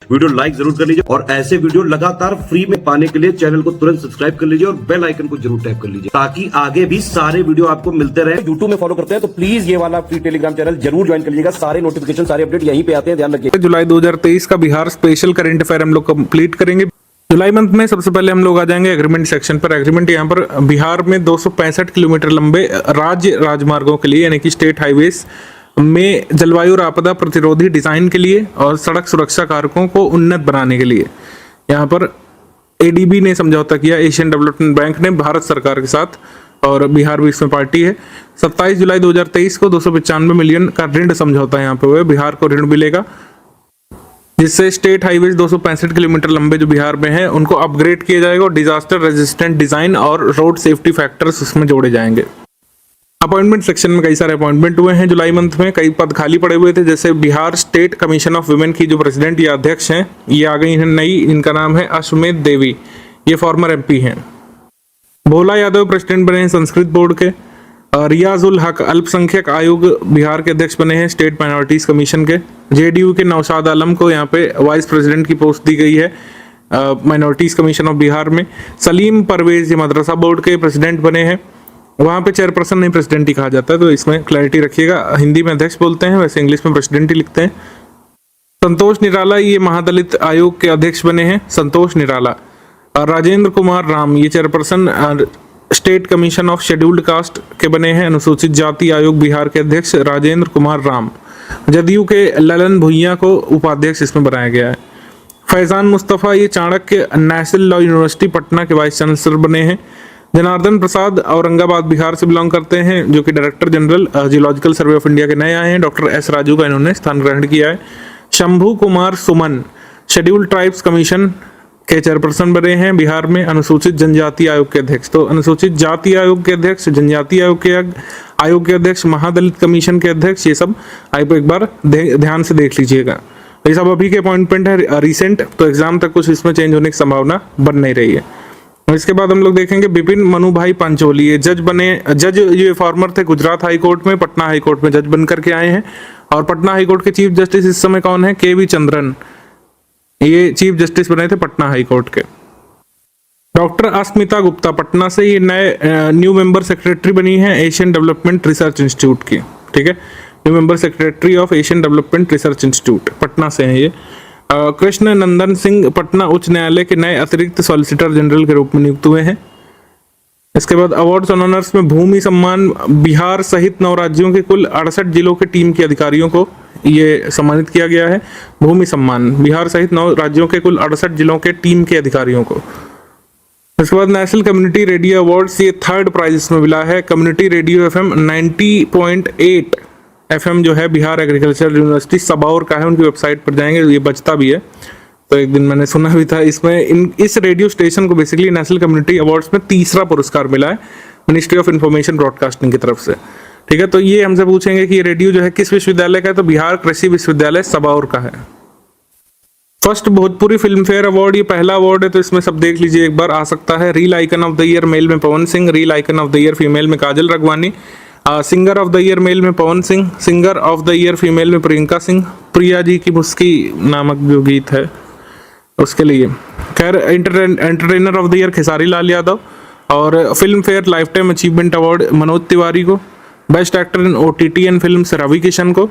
Video like जरूर कर लीजिए और ऐसे वीडियो लगातार फ्री में पाने के लिए चैनल को तुरंत सब्सक्राइब कर लीजिए और बेल आइकन को जरूर टैप कर लीजिए ताकि आगे भी सारे वीडियो आपको मिलते रहे। यूट्यूब में फॉलो करते हैं तो प्लीज ये वाला फ्री टेलीग्राम चैनल जरूर ज्वाइन कर लीजिएगा। सारे नोटिफिकेशन सारे अपडेट यहीं पे आते हैं, ध्यान रखिए। जुलाई 2023 का बिहार स्पेशल करंट अफेयर हम लोग कंप्लीट करेंगे। जुलाई मंथ में सबसे पहले हम लोग आ जाएंगे एग्रीमेंट सेक्शन पर। एग्रीमेंट यहाँ पर बिहार में 265 किलोमीटर लंबे राज्य राजमार्गों के लिए यानी कि स्टेट हाईवेज में जलवायु और आपदा प्रतिरोधी डिजाइन के लिए और सड़क सुरक्षा कारकों को उन्नत बनाने के लिए यहाँ पर एडीबी ने समझौता किया, एशियन डेवलपमेंट बैंक ने भारत सरकार के साथ, और बिहार भी इसमें पार्टी है। 27 जुलाई 2023 को 295 मिलियन का ऋण समझौता यहाँ पे हुआ है। बिहार को ऋण मिलेगा जिससे स्टेट हाईवेज 265 किलोमीटर लंबे जो बिहार में है उनको अपग्रेड किया जाएगा और डिजास्टर रेजिस्टेंट डिजाइन और रोड सेफ्टी फैक्टर्स उसमें जोड़े जाएंगे। अपॉइंटमेंट सेक्शन में कई सारे अपॉइंटमेंट हुए हैं जुलाई मंथ में, कई पद खाली पड़े हुए थे। जैसे Bihar state commission of women की जो प्रेसिडेंट या अध्यक्ष हैं ये आ गई हैं नई, इनका नाम है अश्वमेध देवी, ये फॉर्मर एमपी हैं। भोला यादव प्रेसिडेंट बने हैं संस्कृत बोर्ड के। रियाज उल हक अल्पसंख्यक आयोग बिहार के अध्यक्ष बने हैं स्टेट माइनॉरिटीज कमीशन के। जेडीयू के नौशाद आलम को यहाँ पे वाइस प्रेसिडेंट की पोस्ट दी गई है माइनॉरिटीज कमीशन ऑफ बिहार में। सलीम परवेज ये मदरसा बोर्ड के प्रेसिडेंट बने हैं, वहाँ पे चेयरपर्सन नहीं प्रेसिडेंट ही कहा जाता है, तो इसमें क्लैरिटी रखिएगा। हिंदी में अध्यक्ष बोलते हैं, वैसे इंग्लिश में प्रेसिडेंट ही लिखते हैं। संतोष निराला ये महादलित आयोग के अध्यक्ष बने हैं, संतोष निराला। राजेंद्र कुमार राम ये chairperson state commission of scheduled caste के बने हैं। अनुसूचित जाति आयोग बिहार के अध्यक्ष राजेंद्र कुमार राम। जदयू के ललन भुइया को उपाध्यक्ष इसमें बनाया गया है। फैजान मुस्तफ़ा ये Chanakya national law university Patna के वाइस चांसलर बने हैं। जनार्दन प्रसाद औरंगाबाद बिहार से बिलोंग करते हैं, जो कि director general geological survey of India के नए आए हैं। डॉक्टर एस राजू का इन्होंने स्थान ग्रहण किया है। Shambhu Kumar Suman scheduled tribes commission के चेयरपर्सन बने हैं बिहार में। अनुसूचित जनजाति आयोग के अध्यक्ष, तो अनुसूचित जाति आयोग के अध्यक्ष, जनजाति आयोग के अध्यक्ष, महादलित कमीशन के अध्यक्ष, ये सब आप एक बार ध्यान से देख लीजिएगा। ये सब अभी के अपॉइंटमेंट है रिसेंट, तो एग्जाम तक कुछ इसमें चेंज होने की संभावना बन नहीं रही है। इसके बाद हम लोग देखेंगे बिपिन मनुभाई पंचोली ये जज बने। जज ये फॉर्मर थे गुजरात हाई कोर्ट में, पटना हाई कोर्ट में जज बन करके आए हैं। और पटना हाई कोर्ट के चीफ जस्टिस इस समय कौन है? केवी चंद्रन, ये चीफ जस्टिस बने थे पटना हाई कोर्ट के। डॉक्टर अस्मिता गुप्ता पटना से ये नए न्यू मेंबर सेक्रेटरी बनी है एशियन डेवलपमेंट रिसर्च इंस्टीट्यूट की, ठीक है, new member secretary of Asian development research institute Patna से है ये। कृष्ण नंदन सिंह पटना उच्च न्यायालय के नए अतिरिक्त सॉलिसिटर जनरल के रूप में नियुक्त हुए हैं। इसके बाद अवार्ड्स और ऑनर्स में भूमि सम्मान बिहार सहित 9 राज्यों के कुल 68 जिलों के टीम के अधिकारियों को ये सम्मानित किया गया है। भूमि सम्मान बिहार सहित 9 राज्यों के कुल 68 जिलों के टीम के अधिकारियों को। इसके बाद नेशनल कम्युनिटी रेडियो अवार्ड्स ये 3rd प्राइज इसमें मिला है। कम्युनिटी रेडियो FM 90.8 FM जो है बिहार एग्रीकल्चर यूनिवर्सिटी सबौर का है, उनकी वेबसाइट पर जाएंगे, ये बचता भी है, तो एक दिन मैंने सुना भी था। इसमें इस रेडियो स्टेशन को बेसिकली नेशनल कम्युनिटी अवार्ड्स में 3रा पुरस्कार मिला है मिनिस्ट्री ऑफ इंफॉर्मेशन ब्रॉडकास्टिंग की तरफ से, ठीक है। तो ये हमसे पूछेंगे कि ये रेडियो जो है किस विश्वविद्यालय का है, तो बिहार कृषि विश्वविद्यालय सबौर का है। First Bhojpuri film fair award ये पहला अवार्ड है, तो इसमें सब देख लीजिए एक बार, आ सकता है। Reel icon of the year male में Pawan Singh, reel icon of the year female में Kajal Raghwani, singer of the year male में Pawan Singh, singer of the year female में प्रियंका सिंह, प्रिया जी की मुस्की नामक जो गीत है उसके लिए। खैर entertainer of the year Khesari Lal Yadav, और filmfare lifetime achievement award Manoj Tiwari को, best actor in OTT and film Ravi Kishan को,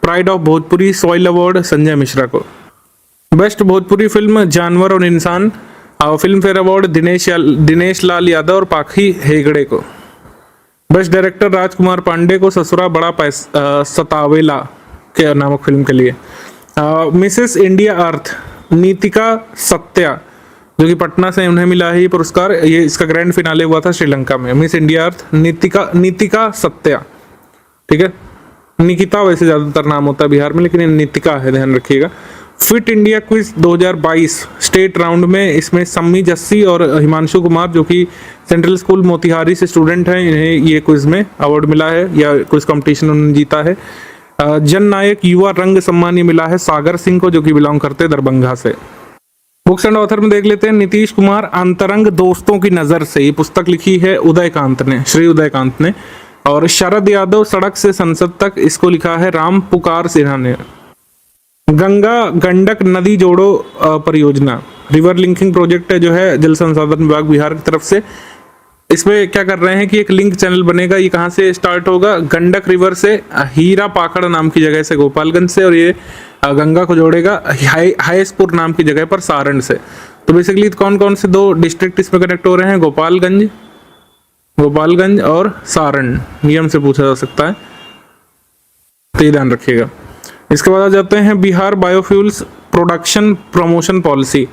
pride of Bhojpuri soil award Sanjay Mishra को, बेस्ट भोजपुरी फिल्म जानवर और इंसान filmfare award Dinesh Lal Yadav और पाखी हेगड़े को, बेस्ट डायरेक्टर राजकुमार पांडे को ससुरा बड़ा सतावेला के नामक फिल्म के लिए। मिसेस इंडिया अर्थ नीतिका सत्या जो कि पटना से उन्हें मिला है ये पुरस्कार, ये इसका ग्रैंड फिनाले हुआ था श्रीलंका में। मिस इंडिया अर्थ नीतिका सत्या, ठीक है, निकिता वैसे ज्यादातर नाम होता है बिहार में, लेकिन नीतिका है, ध्यान रखिएगा। Fit India quiz 2022 state round में इसमें सम्मी जस्सी और हिमांशु कुमार जो कि सेंट्रल स्कूल मोतिहारी से स्टूडेंट हैं, इन्हें ये क्विज में अवार्ड मिला है या क्विज कंपटीशन उन्होंने जीता है। जन नायक युवा रंग सम्मान ये मिला है सागर सिंह को जो कि बिलोंग करते हैं दरभंगा से। बुक्स एंड ऑथर में देख लेते हैं। नीतीश कुमार अंतरंग दोस्तों की नजर से, ये पुस्तक लिखी है उदयकांत ने, श्री उदयकांत ने। और शरद यादव सड़क से संसद तक, इसको लिखा है राम पुकार सिन्हा ने। गंगा गंडक नदी जोड़ो परियोजना रिवर लिंकिंग प्रोजेक्ट है जो है जल संसाधन विभाग बिहार की तरफ से। इसमें क्या कर रहे हैं कि एक लिंक चैनल बनेगा। ये कहाँ से स्टार्ट होगा? गंडक रिवर से, हीरा पाकड़ नाम की जगह से गोपालगंज से, और ये गंगा को जोड़ेगा हाईसपुर नाम की जगह पर सारण से। तो बेसिकली कौन कौन से दो डिस्ट्रिक्ट इसमें कनेक्ट हो रहे हैं? गोपालगंज और सारण, नियम से पूछा जा सकता है, तो ये ध्यान रखिएगा। इसके बाद आ जाते हैं Bihar biofuels production promotion policy.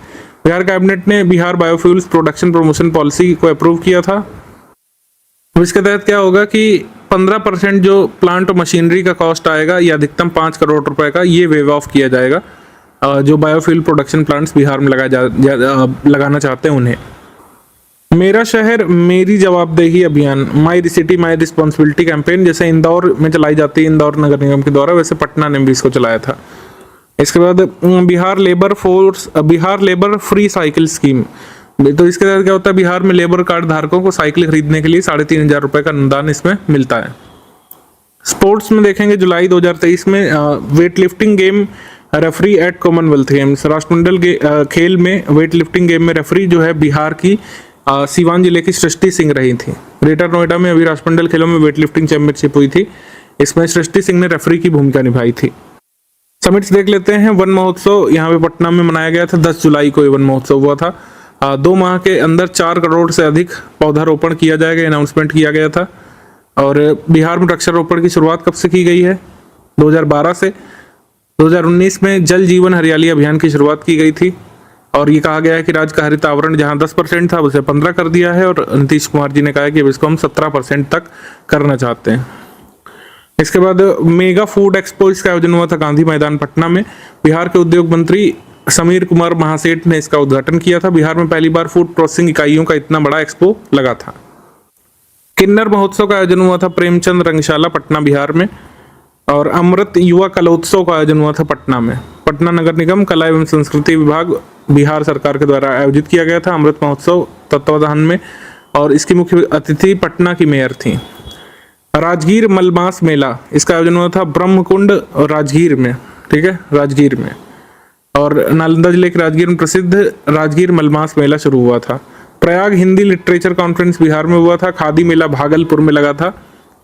Bihar cabinet ने Bihar biofuels production promotion policy को अप्रूव किया था। तो इसके तहत क्या होगा कि 15% जो प्लांट और मशीनरी का कॉस्ट आएगा, ये अधिकतम 5 करोड़ रुपए का, ये वेव ऑफ किया जाएगा जो बायोफ्यूल प्रोडक्शन प्लांट्स बिहार में लगाना चाहते हैं उन्हें। मेरा शहर मेरी जवाबदेही अभियान, my city my responsibility campaign, जैसे इंदौर में चलाई जाती है इंदौर नगर निगम के द्वारा, वैसे पटना ने भी इसको चलाया था। इसके बाद Bihar labour free cycle scheme. तो इसके तहत क्या होता है? बिहार में लेबर कार्ड धारकों को साइकिल खरीदने के लिए 3,500 रुपए का अनुदान इसमें मिलता है। स्पोर्ट्स में देखेंगे जुलाई 2023 में weight lifting game referee eight Commonwealth games, राष्ट्रमंडल खेल में वेट लिफ्टिंग गेम में रेफरी जो है बिहार की सीवान जिले की सृष्टि सिंह रही थी। ग्रेटर नोएडा में अभी राष्ट्रमंडल खेलों में वेट लिफ्टिंग चैंपियनशिप हुई थी, इसमें सृष्टि सिंह ने रेफरी की भूमिका निभाई थी। समिट्स देख लेते हैं। वन महोत्सव यहाँ पे पटना में मनाया गया था, 10 जुलाई को ये वन महोत्सव हुआ था। 2 माह के अंदर 4 करोड़ से अधिक पौधारोपण किया जाएगा, अनाउंसमेंट किया गया था। और बिहार में वृक्षारोपण की शुरुआत कब से की गई है? 2012 से। 2019 में जल जीवन हरियाली अभियान की शुरुआत की गई थी, और ये कहा गया है कि राज्य का हरित आवरण जहां 10% था उसे 15 कर दिया है, और नीतीश कुमार जी ने कहा है कि इसको हम 17% तक करना चाहते हैं। इसके बाद मेगा फूड एक्सपो, इसका आयोजन हुआ था गांधी मैदान पटना में। बिहार के उद्योग मंत्री समीर कुमार महासेठ ने इसका उद्घाटन किया था। बिहार में पहली बार फूड प्रोसेसिंग इकाइयों का इतना बड़ा एक्सपो लगा था। किन्नर महोत्सव का आयोजन हुआ था प्रेमचंद रंगशाला पटना बिहार में। और अमृत युवा कलोत्सव का आयोजन हुआ था पटना में। पटना नगर निगम कला एवं संस्कृति विभाग बिहार सरकार के द्वारा आयोजित किया गया था अमृत महोत्सव तत्वाधान में, और इसकी मुख्य अतिथि पटना की मेयर थी। राजगीर मलमास मेला, इसका आयोजन हुआ था ब्रह्मकुंड और राजगीर में, ठीक है, राजगीर में। और नालंदा जिले के राजगीर में प्रसिद्ध राजगीर मलमास मेला शुरू हुआ था। प्रयाग हिंदी लिटरेचर कॉन्फ्रेंस बिहार में हुआ था। खादी मेला भागलपुर में लगा था,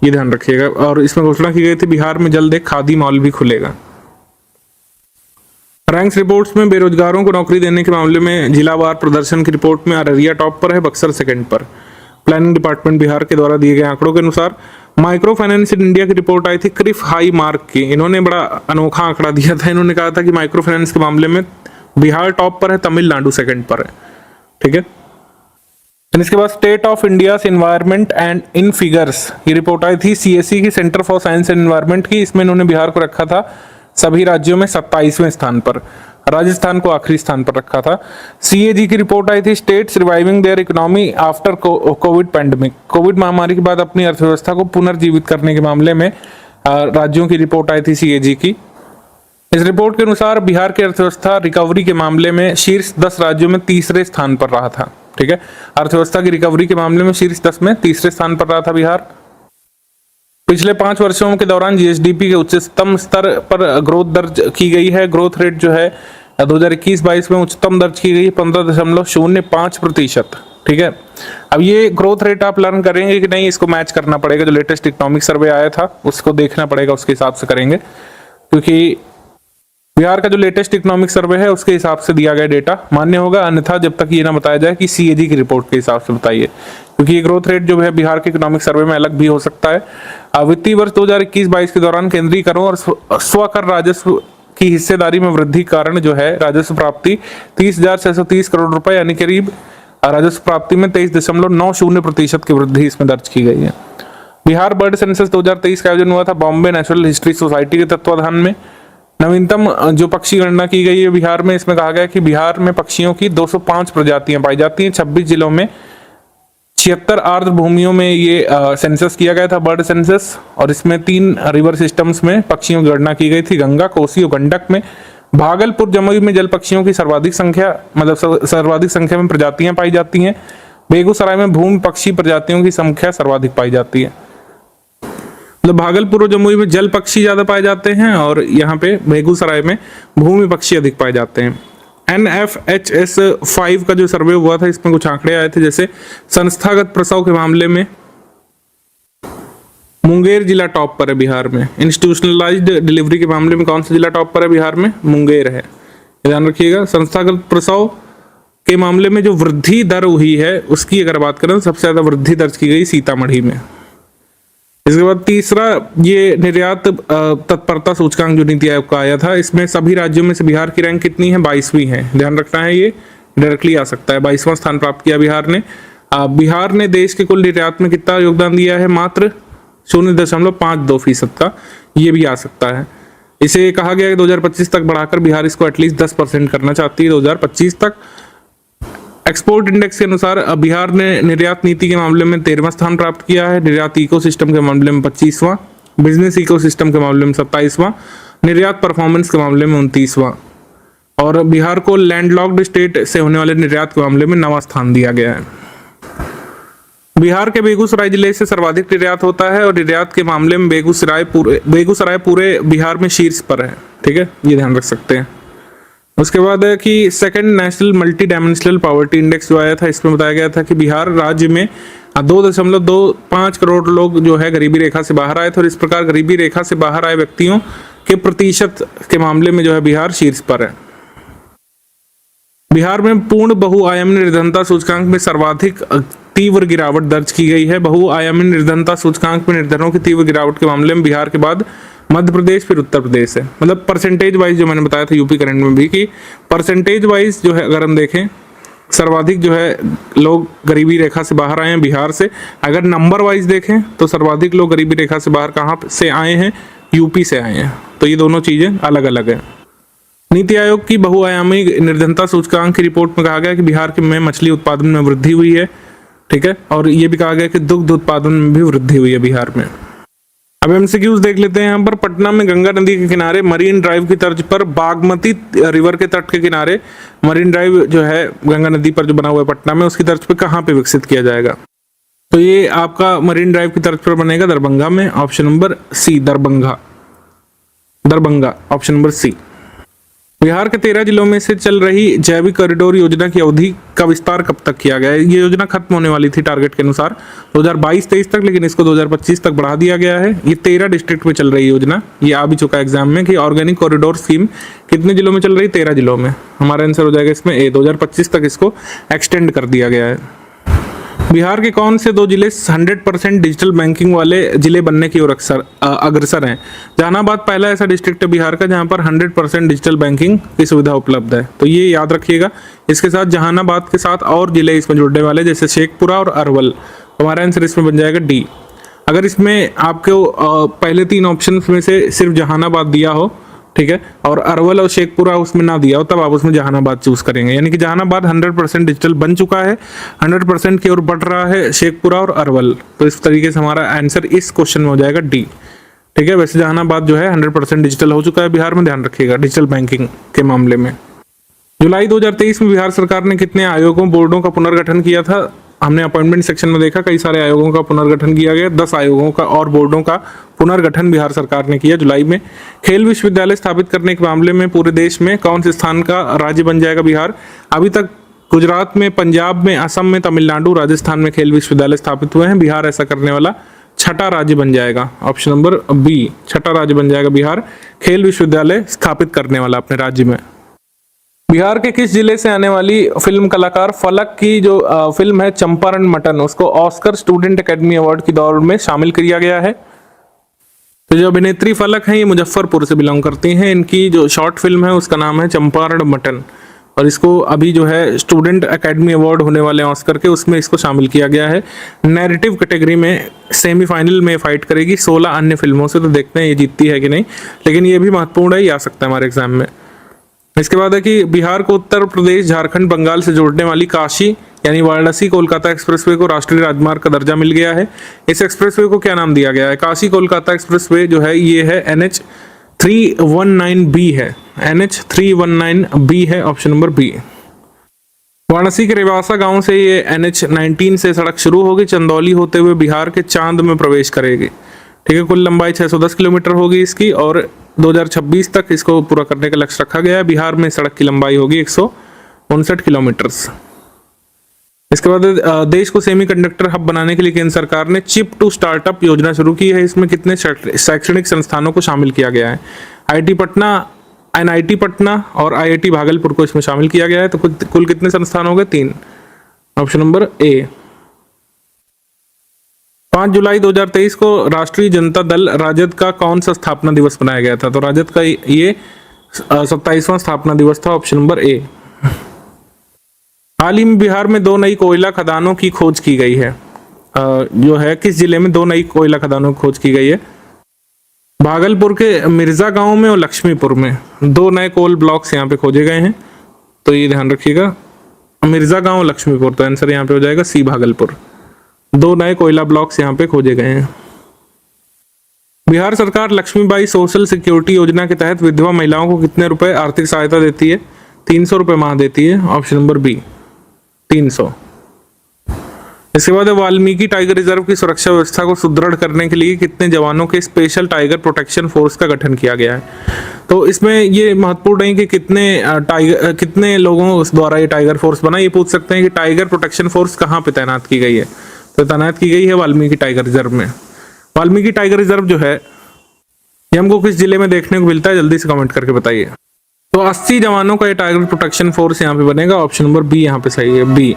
ये ध्यान रखिएगा। और इसमें घोषणा की गई थी बिहार में जल्द एक खादी मॉल भी खुलेगा। रैंक्स रिपोर्ट्स में बेरोजगारों को नौकरी देने के मामले में जिलावार प्रदर्शन की रिपोर्ट में अररिया टॉप पर है, बक्सर सेकंड पर। प्लानिंग डिपार्टमेंट बिहार के द्वारा दिए गए आंकड़ों के अनुसार माइक्रो फाइनेंस इन इंडिया की रिपोर्ट आई थी क्रिफ हाई मार्क की। इन्होंने बड़ा अनोखा आंकड़ा दिया था। इन्होंने कहा था कि माइक्रो फाइनेंस के मामले में बिहार टॉप पर है, तमिलनाडु सेकंड पर है, ठीक है। इसके बाद state of India environment and in figures, ये रिपोर्ट आई थी सीएससी की, centre for science and environment की। इसमें इन्होंने बिहार को रखा था सभी राज्यों में 27वें स्थान पर, राजस्थान को आखिरी स्थान पर रखा था। सीएजी की रिपोर्ट आई थी states reviving there economy after Covid pandemic, Covid महामारी के बाद अपनी अर्थव्यवस्था को पुनर्जीवित करने के मामले में राज्यों की रिपोर्ट आई थी सीएजी की। इस रिपोर्ट के अनुसार बिहार की अर्थव्यवस्था रिकवरी के मामले में शीर्ष 10 राज्यों में तीसरे स्थान पर रहा था, ठीक है। अर्थव्यवस्था की रिकवरी के मामले में शीर्ष 10 में तीसरे स्थान पर रहा था बिहार। पिछले 5 वर्षों के दौरान जीएसडीपी के उच्चतम स्तर पर ग्रोथ दर्ज की गई है। ग्रोथ रेट जो है 2021-22 में उच्चतम दर्ज की गई 15.05%, ठीक है। अब ये ग्रोथ रेट आप लर्न करेंगे कि नहीं, इसको मैच करना पड़ेगा। जो लेटेस्ट इकोनॉमिक सर्वे आया था उसको देखना पड़ेगा, उसके हिसाब से करेंगे, क्योंकि बिहार का जो लेटेस्ट इकोनॉमिक सर्वे है उसके हिसाब से दिया गया डेटा मान्य होगा, अन्यथा जब तक ये ना बताया जाए कि सीएजी की रिपोर्ट के हिसाब से बताइए, क्योंकि ये ग्रोथ रेट जो है बिहार के इकोनॉमिक सर्वे में अलग भी हो सकता है। वित्तीय वर्ष 2021-22 के दौरान केंद्रीय करों और स्वकर राजस्व की हिस्सेदारी में वृद्धि के कारण जो है राजस्व प्राप्ति 30,630 करोड़ रुपए, यानी करीब राजस्व प्राप्ति में 23.90% की वृद्धि इसमें दर्ज की गई है। बिहार बर्ड सेंसस 2023 का आयोजन हुआ था बॉम्बे नेचुरल हिस्ट्री सोसाइटी के तत्वाधान में। नवीनतम जो पक्षी गणना की गई है बिहार में, इसमें कहा गया कि बिहार में पक्षियों की 205 प्रजातियां पाई जाती हैं। 26 जिलों में 76 आर्द्र भूमियों में ये सेंसस किया गया था, बर्ड सेंसस। और इसमें 3 रिवर सिस्टम्स में पक्षियों की गणना की गई थी, गंगा, कोसी और गंडक में। भागलपुर जमुई में जल पक्षियों की सर्वाधिक संख्या में प्रजातियां पाई जाती हैं। बेगूसराय में भूमि पक्षी प्रजातियों की संख्या सर्वाधिक पाई जाती है। मतलब भागलपुर और जमुई में जल पक्षी ज्यादा पाए जाते हैं और यहाँ पे बेगूसराय में भूमि पक्षी अधिक पाए जाते हैं। NFHS 5 का जो सर्वे हुआ था इसमें कुछ आंकड़े आए थे, जैसे संस्थागत प्रसव के मामले में मुंगेर जिला टॉप पर है बिहार में। इंस्टीट्यूशनलाइज्ड डिलीवरी के मामले में कौन सा जिला टॉप पर है बिहार में? मुंगेर है, ध्यान रखिएगा। संस्थागत प्रसव के मामले में जो वृद्धि दर हुई है उसकी अगर बात करें तो सबसे ज्यादा वृद्धि दर्ज की गई सीतामढ़ी में। इसके बाद तीसरा ये निर्यात तत्परता सूचकांक जो नीति आयोग का आया था, इसमें सभी राज्यों में से बिहार की रैंक कितनी है? 22वीं है, ध्यान रखना है, ये डायरेक्टली आ सकता है। 22वां स्थान प्राप्त किया बिहार ने। बिहार ने देश के कुल निर्यात में कितना योगदान दिया है? मात्र 0.52% का, ये भी आ सकता है। इसे कहा गया है 2025 तक बढ़ाकर बिहार इसको एटलीस्ट 10% करना चाहती है 2025 तक। एक्सपोर्ट इंडेक्स के अनुसार बिहार ने निर्यात नीति के मामले में 13वां स्थान प्राप्त किया है, निर्यात इकोसिस्टम के मामले में 25वां, बिजनेस इकोसिस्टम के मामले में 27वां, निर्यात परफॉर्मेंस के मामले में 29वां, और बिहार को लैंडलॉक्ड स्टेट से होने वाले निर्यात के मामले में 9वां स्थान दिया गया है। बिहार के बेगूसराय जिले से सर्वाधिक निर्यात होता है और निर्यात के मामले में बेगूसराय पूरे बिहार में शीर्ष पर है, ठीक है, ये ध्यान रख सकते हैं। उसके बाद है कि second national multi dimensional poverty index जो आया था, इसमें बताया गया था कि बिहार राज्य में 2.25 करोड़ लोग जो है गरीबी रेखा से बाहर आए थे, और इस प्रकार गरीबी रेखा से बाहर आए व्यक्तियों के प्रतिशत के मामले में जो है बिहार शीर्ष पर है। बिहार में पूर्ण बहुआयामी निर्धनता सूचकांक में सर्वाधिक तीव्र गिरावट दर्ज की गई है। बहुआयामी निर्धनता सूचकांक में निर्धनों की तीव्र गिरावट के मामले में बिहार के बाद मध्य प्रदेश फिर उत्तर प्रदेश है। मतलब परसेंटेज वाइज जो मैंने बताया था यूपी करंट में भी कि परसेंटेज वाइज जो है अगर हम देखें सर्वाधिक जो है लोग गरीबी रेखा से बाहर आए हैं बिहार से। अगर नंबर वाइज देखें तो सर्वाधिक लोग गरीबी रेखा से बाहर कहाँ से आए हैं? यूपी से आए हैं। तो ये दोनों चीजें अलग अलग है। नीति आयोग की बहुआयामी निर्धनता सूचकांक की रिपोर्ट में कहा गया कि बिहार में मछली उत्पादन में वृद्धि हुई है, ठीक है, और ये भी कहा गया कि दुग्ध उत्पादन में भी वृद्धि हुई है बिहार में। अब एमसीक्यूज देख लेते हैं यहाँ पर। पटना में गंगा नदी के किनारे मरीन ड्राइव की तर्ज पर बागमती रिवर के तट के किनारे मरीन ड्राइव जो है गंगा नदी पर जो बना हुआ है पटना में, उसकी तर्ज पर कहाँ पे विकसित किया जाएगा? तो ये आपका मरीन ड्राइव की तर्ज पर बनेगा दरभंगा में, option number C, Darbhanga, option number C. Bihar के 13 जिलों में से चल रही जैविक कॉरिडोर योजना की अवधि का विस्तार कब तक किया गया है? ये योजना खत्म होने वाली थी टारगेट के अनुसार 2022-23 तक, लेकिन इसको 2025 तक बढ़ा दिया गया है। ये 13 डिस्ट्रिक्ट में चल रही योजना, ये आ भी चुका है एग्जाम में कि ऑर्गेनिक कॉरिडोर स्कीम कितने जिलों में चल रही? 13 जिलों में। हमारा आंसर हो जाएगा इसमें ए, 2025 तक इसको एक्सटेंड कर दिया गया है। बिहार के कौन से 2 जिले 100% डिजिटल बैंकिंग वाले जिले बनने की ओर अग्रसर हैं? जहानाबाद पहला ऐसा डिस्ट्रिक्ट है बिहार का जहां पर 100% डिजिटल बैंकिंग की सुविधा उपलब्ध है, तो ये याद रखिएगा। इसके साथ जहानाबाद के साथ और जिले इसमें जुड़ने वाले जैसे शेखपुरा और अरवल। हमारा आंसर इसमें बन जाएगा डी। अगर इसमें आपको पहले 3 ऑप्शन में से सिर्फ जहानाबाद दिया हो, ठीक है, और अरवल और शेखपुरा उसमें ना दिया हो, तब आप उसमें जहानाबाद चूज करेंगे। यानी कि जहानाबाद 100% डिजिटल बन चुका है, 100% की ओर बढ़ रहा है शेखपुरा और अरवल। तो इस तरीके से हमारा आंसर इस क्वेश्चन में हो जाएगा डी, ठीक है। वैसे जहानाबाद जो है 100% डिजिटल हो चुका है बिहार में, ध्यान रखिएगा डिजिटल बैंकिंग के मामले में। जुलाई 2023 में बिहार सरकार ने कितने आयोगों बोर्डों का पुनर्गठन किया था? हमने अपॉइंटमेंट सेक्शन में देखा कई सारे आयोगों का पुनर्गठन किया गया। 10 आयोगों का और बोर्डों का पुनर्गठन बिहार सरकार ने किया जुलाई में। खेल विश्वविद्यालय स्थापित करने के मामले में पूरे देश में कौन से स्थान का राज्य बन जाएगा बिहार? अभी तक गुजरात में, पंजाब में, असम में, तमिलनाडु, राजस्थान में खेल विश्वविद्यालय स्थापित हुए हैं। बिहार ऐसा करने वाला 6ठा राज्य बन जाएगा, ऑप्शन नंबर बी, 6ठा राज्य बन जाएगा बिहार खेल विश्वविद्यालय स्थापित करने वाला अपने राज्य में। बिहार के किस जिले से आने वाली फिल्म कलाकार फलक की जो फिल्म है चंपारण मटन, उसको ऑस्कर स्टूडेंट एकेडमी अवार्ड की दौड़ में शामिल किया गया है? तो जो अभिनेत्री फलक हैं ये मुजफ्फरपुर से बिलोंग करती हैं। इनकी जो शॉर्ट फिल्म है उसका नाम है चंपारण मटन, और इसको अभी जो है स्टूडेंट एकेडमी अवार्ड होने वाले ऑस्कर के, उसमें इसको शामिल किया गया है। नैरेटिव कैटेगरी में सेमीफाइनल में फाइट करेगी 16 अन्य फिल्मों से, तो देखते हैं ये जीतती है कि नहीं, लेकिन ये भी महत्वपूर्ण है, ये आ सकता है हमारे एग्जाम में। इसके बाद है कि बिहार को उत्तर प्रदेश, झारखंड, बंगाल से जोड़ने वाली काशी यानी वाराणसी कोलकाता एक्सप्रेसवे को राष्ट्रीय राजमार्ग का दर्जा मिल गया है। इस एक्सप्रेसवे को क्या नाम दिया गया है? काशी कोलकाता एक्सप्रेसवे जो है ये है NH319B है, NH319B है, ऑप्शन नंबर बी। वाराणसी के रेवासा गांव से ये NH19 से सड़क शुरू होगी, चंदौली होते हुए बिहार के चांद में प्रवेश करेगी। ठीक है, कुल लंबाई 610 किलोमीटर होगी इसकी और 2026 तक इसको पूरा करने का लक्ष्य रखा गया है। बिहार में सड़क की लंबाई होगी 159 किलोमीटर। इसके बाद देश को सेमीकंडक्टर हब बनाने के लिए केंद्र सरकार ने चिप टू स्टार्टअप योजना शुरू की है। इसमें कितने शैक्षणिक संस्थानों को शामिल किया गया है? आईआईटी पटना, एनआईटी पटना और आईआईटी भागलपुर को इसमें शामिल किया गया है। तो कुल कितने संस्थान हो गए? 3। Option number A. 5 जुलाई 2023 को राष्ट्रीय जनता दल राजद का कौन सा स्थापना दिवस मनाया गया था? तो राजद का ये 27वां स्थापना दिवस था। ऑप्शन नंबर ए। हाल ही में बिहार में 2 नई कोयला खदानों की खोज की गई है। जो है किस जिले में 2 नई कोयला खदानों की खोज की गई है? भागलपुर के मिर्जा गांव में और लक्ष्मीपुर में 2 नए कोल ब्लॉक्स यहाँ पे खोजे गए हैं। तो ये ध्यान रखिएगा, मिर्जा गांव लक्ष्मीपुर। तो आंसर यहाँ पे हो जाएगा सी, भागलपुर। 2 नए कोयला ब्लॉक्स यहाँ पे खोजे गए हैं। बिहार सरकार लक्ष्मीबाई सोशल सिक्योरिटी योजना के तहत विधवा महिलाओं को कितने रुपए आर्थिक सहायता देती है? 300 रुपए माह देती है। Option number B, 300। इसके बाद वाल्मीकि टाइगर रिजर्व की सुरक्षा व्यवस्था को सुदृढ़ करने के लिए कितने जवानों के स्पेशल टाइगर प्रोटेक्शन फोर्स का गठन किया गया है? तो इसमें ये महत्वपूर्ण है कि कितने लोगों द्वारा ये टाइगर फोर्स बना। ये पूछ सकते हैं कि टाइगर प्रोटेक्शन फोर्स कहाँ पे तैनात की गई है? तो तैनात की गई है वाल्मीकि टाइगर रिजर्व में। वाल्मीकि टाइगर रिजर्व जो है ये हमको किस जिले में देखने को मिलता है? जल्दी से कमेंट करके बताइए। तो 80 जवानों का ये टाइगर प्रोटेक्शन फोर्स यहाँ पे बनेगा। ऑप्शन नंबर बी यहाँ पे सही है, बी।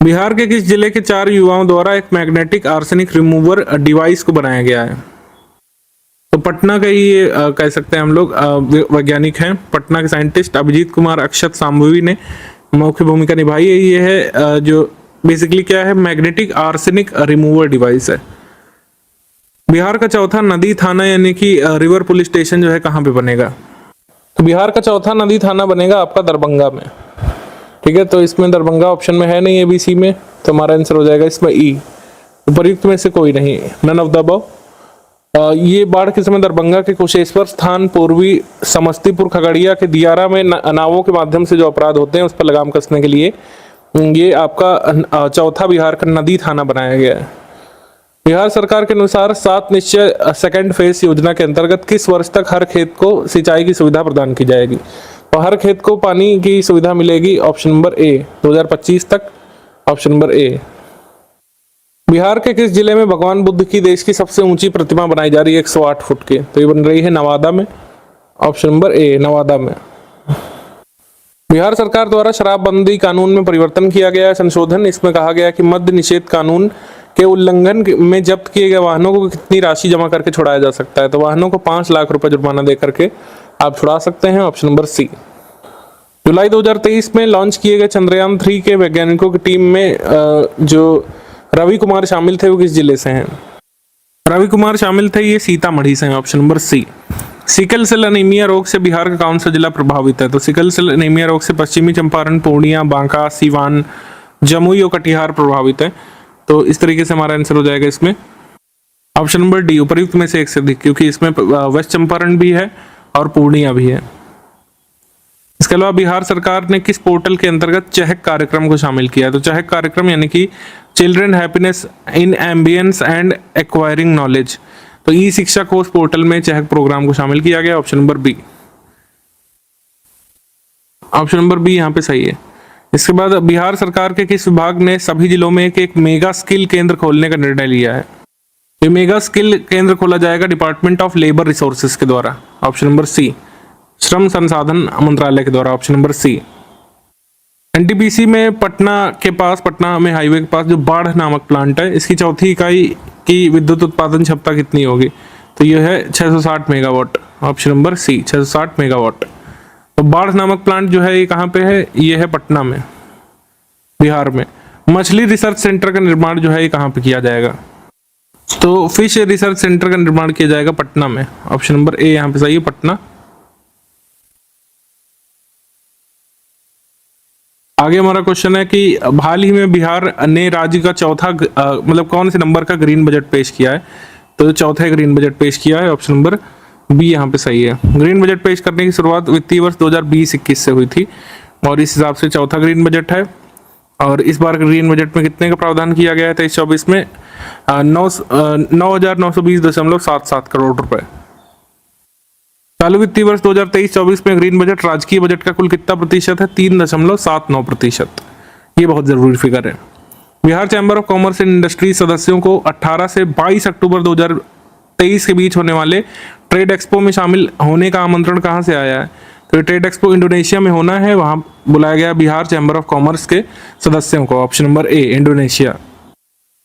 बिहार के किस जिले के 4 युवाओं द्वारा एक मैग्नेटिक आर्सेनिक रिमूवर डिवाइस को बनाया गया है? तो पटना के ही ये कह सकते हैं हम लोग वैज्ञानिक हैं। पटना के साइंटिस्ट अभिजीत कुमार अक्षत सांभवी ने मुख्य भूमिका निभाई है। ये है जो बेसिकली क्या है, मैग्नेटिक आर्सेनिक रिमूवर डिवाइस है। बिहार का चौथा नदी थाना यानी कि रिवर पुलिस स्टेशन जो है कहाँ पे बनेगा? तो बिहार का चौथा नदी थाना बनेगा आपका दरभंगा में। ठीक है, तो इसमें दरभंगा ऑप्शन में है नहीं, ABC में, तो हमारा आंसर हो जाएगा इसमें ई। उपयुक्त में से कोई नहीं, नन ऑफ द अबव। ये बाढ़ के समय दरभंगा के कुशेश्वर स्थान, पूर्वी समस्तीपुर, खगड़िया के दियारा में नावों के माध्यम से जो अपराध होते हैं उस पर लगाम कसने के लिए ये आपका चौथा बिहार का नदी थाना बनाया गया है। बिहार सरकार के अनुसार 7 निश्चय सेकंड फेज योजना के अंतर्गत किस वर्ष तक हर खेत को सिंचाई की सुविधा प्रदान की जाएगी? तो हर खेत को पानी की सुविधा मिलेगी। ऑप्शन नंबर ए, 2025 तक। ऑप्शन नंबर ए। बिहार के किस जिले में भगवान बुद्ध की देश की सबसे ऊंची प्रतिमा बनाई जा रही है 108 फुट की? तो ये बन रही है नवादा में। ऑप्शन नंबर ए, नवादा में। बिहार सरकार द्वारा शराबबंदी कानून में परिवर्तन किया गया है, संशोधन। इसमें कहा गया कि मद्य निषेध कानून के उल्लंघन में जब्त किए गए वाहनों को कितनी राशि जमा करके छुड़ाया जा सकता है? तो वाहनों को 5 लाख रुपए जुर्माना दे करके आप छुड़ा सकते हैं। ऑप्शन नंबर सी। जुलाई 2023 में लॉन्च किए गए चंद्रयान 3 के वैज्ञानिकों की टीम में जो रवि कुमार शामिल थे वो किस जिले से हैं? रवि कुमार शामिल थे, ये सीतामढ़ी से हैं। Option number C. Sickle cell anaemia रोग से बिहार का कौन सा जिला प्रभावित है? तो सिकल सेल एनीमिया रोग से पश्चिमी चंपारण, पूर्णिया, बांका, सीवान, जमुई और कटिहार प्रभावित है। तो इस तरीके से हमारा आंसर हो जाएगा इसमें ऑप्शन नंबर डी, उपयुक्त में से एक से अधिक, क्योंकि इसमें वेस्ट चंपारण भी है और पूर्णिया भी है। इसके अलावा बिहार सरकार ने किस पोर्टल के अंतर्गत चहक कार्यक्रम को शामिल किया है? तो चहक कार्यक्रम यानी कि children happiness in ambience and acquiring knowledge. तो ई शिक्षा कोर्स पोर्टल में चहक प्रोग्राम को शामिल किया गया। Option number B. Option number B यहाँ पे सही है। इसके बाद बिहार सरकार के किस विभाग ने सभी जिलों में एक मेगा स्किल केंद्र खोलने का निर्णय लिया है? ये मेगा स्किल केंद्र खोला जाएगा डिपार्टमेंट ऑफ लेबर रिसोर्सेज के द्वारा। Option number C. श्रम संसाधन मंत्रालय के द्वारा। ऑप्शन नंबर सी। एनटीपीसी में पटना में हाईवे के पास जो बाढ़ नामक प्लांट है, इसकी चौथी इकाई की विद्युत उत्पादन क्षमता कितनी होगी? तो यह है 660 megawatt. Option number C, 660 megawatt. तो बाढ़ नामक प्लांट जो है ये कहाँ पे है? ये है पटना में, बिहार में। मछली रिसर्च सेंटर का निर्माण जो है ये कहाँ पे किया जाएगा? तो फिश रिसर्च सेंटर का निर्माण किया जाएगा पटना में। ऑप्शन नंबर ए यहाँ पे सही है, पटना। आगे हमारा क्वेश्चन है कि हाल ही में बिहार ने राज्य का चौथा मतलब कौन से नंबर का ग्रीन बजट पेश किया है? तो चौथा ग्रीन बजट पेश किया है। ऑप्शन नंबर बी यहाँ पे सही है। ग्रीन बजट पेश करने की शुरुआत वित्तीय वर्ष 2020-21 से हुई थी और इस हिसाब से चौथा ग्रीन बजट है। और इस बार ग्रीन बजट में कितने का प्रावधान किया गया है 23-24 में? 9,920.77 करोड़ रुपए। चालू वित्तीय वर्ष 2023-24 में ग्रीन बजट राजकीय बजट का कुल कितना प्रतिशत है? 3.79%। ये बहुत जरूरी फिगर है। Bihar chamber of commerce and industry सदस्यों को 18 से 22 अक्टूबर 2023 के बीच होने वाले ट्रेड एक्सपो में शामिल होने का आमंत्रण कहाँ से आया है? तो ट्रेड एक्सपो इंडोनेशिया में होना है, वहां बुलाया गया बिहार चैम्बर ऑफ कॉमर्स के सदस्यों को। ऑप्शन नंबर ए इंडोनेशिया।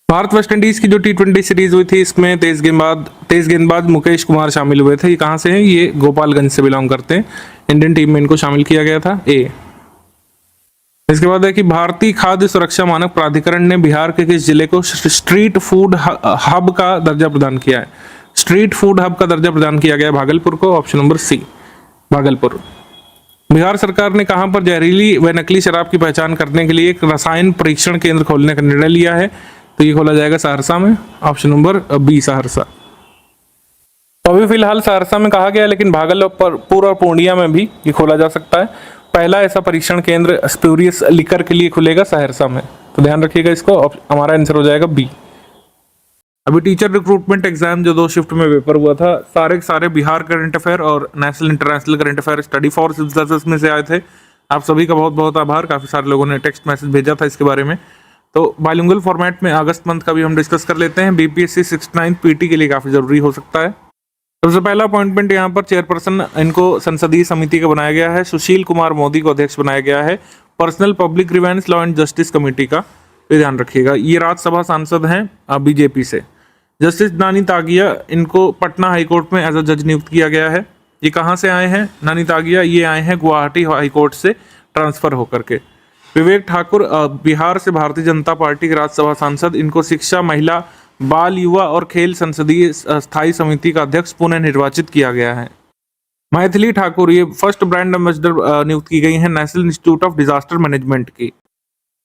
भारत वेस्ट इंडीज की जो T20 सीरीज हुई थी, इसमें तेज गेंदबाज मुकेश कुमार शामिल हुए थे। ये कहाँ से हैं? ये गोपालगंज से बिलोंग करते हैं। इंडियन टीम में इनको शामिल किया गया था। ए। इसके बाद है कि भारतीय खाद्य सुरक्षा मानक प्राधिकरण ने बिहार के किस जिले को स्ट्रीट फूड हब का दर्जा प्रदान किया है? स्ट्रीट फूड हब का दर्जा प्रदान किया गया भागलपुर को। Option number C Bhagalpur. Bihar सरकार ने कहां पर जहरीली व नकली शराब की पहचान करने के लिए एक रसायन परीक्षण केंद्र खोलने का निर्णय लिया है? तो ये खोला जाएगा सहरसा में। Option number B Saharsa. तो अभी फिलहाल सहरसा में कहा गया, लेकिन भागलपुर और पूर्णिया में भी ये खोला जा सकता है। पहला ऐसा परीक्षण केंद्र स्प्यूरियस लिकर के लिए खुलेगा सहरसा में, तो ध्यान रखिएगा इसको। हमारा आंसर हो जाएगा बी। अभी टीचर रिक्रूटमेंट एग्जाम जो 2 शिफ्ट में पेपर हुआ था, सारे के सारे बिहार करंट अफेयर और national international current affair study for civil services में से आए थे। आप सभी का बहुत बहुत आभार। काफी सारे लोगों ने टेक्स्ट मैसेज भेजा था इसके बारे में। तो बाइलिंगुअल फॉर्मेट में अगस्त मंथ का भी हम डिस्कस कर लेते हैं। बीपीएससी 69 पीटी के लिए काफी जरूरी हो सकता है। सबसे पहला अपॉइंटमेंट यहाँ पर चेयरपर्सन इनको संसदीय समिति का बनाया गया है। सुशील कुमार मोदी को अध्यक्ष बनाया गया है personnel public grievance law and justice committee का। ये ध्यान रखिएगा। ये राज्यसभा सांसद हैं बीजेपी से। जस्टिस नानी तागिया, इनको पटना हाईकोर्ट में एज अ जज नियुक्त किया गया है। ये कहाँ से आए हैं नानी तागिया? ये आए हैं गुवाहाटी हाईकोर्ट से ट्रांसफर होकर के। विवेक ठाकुर बिहार से भारतीय जनता पार्टी के राज्यसभा सांसद, इनको शिक्षा, महिला, बाल, युवा और खेल संसदीय स्थायी समिति का अध्यक्ष पुनः निर्वाचित किया गया है। मैथिली ठाकुर, ये फर्स्ट ब्रांड एम्बेसडर नियुक्त की गई हैं national institute of disaster management की।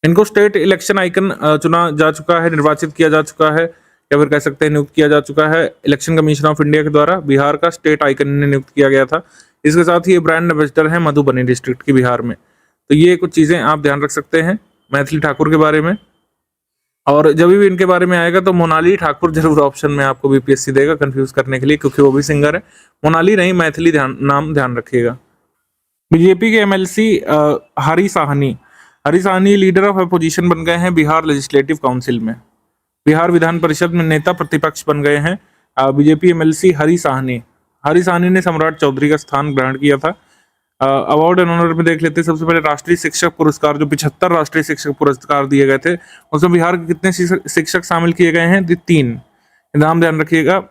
इनको स्टेट इलेक्शन आइकन चुना जा चुका है, निर्वाचित किया जा चुका है, या फिर कह सकते हैं नियुक्त किया जा चुका है इलेक्शन कमीशन ऑफ इंडिया के द्वारा। बिहार का स्टेट आइकन इन्हें नियुक्त किया गया था। इसके साथ ही ये ब्रांड एम्बेसडर है मधुबनी डिस्ट्रिक्ट की बिहार में। तो ये कुछ चीजें आप ध्यान रख सकते हैं मैथिली ठाकुर के बारे में। और जब भी इनके बारे में आएगा तो मोनाली ठाकुर जरूर ऑप्शन में आपको बीपीएससी देगा कंफ्यूज करने के लिए, क्योंकि वो भी सिंगर है। मोनाली नहीं, मैथिली नाम ध्यान रखिएगा। बीजेपी के MLC Hari Sahni leader of opposition बन गए हैं बिहार लेजिस्लेटिव काउंसिल में। बिहार विधान परिषद में नेता प्रतिपक्ष बन गए हैं बीजेपी एमएलसी हरी साहनी ने सम्राट चौधरी का स्थान ग्रहण किया था। अवार्ड एंड ऑनर में देख लेते हैं। सबसे पहले राष्ट्रीय शिक्षक पुरस्कार, जो 75 राष्ट्रीय शिक्षक पुरस्कार दिए गए थे, उसमें बिहार के कितने शिक्षक शामिल किए गए हैं? 3। नाम ध्यान रखिएगा।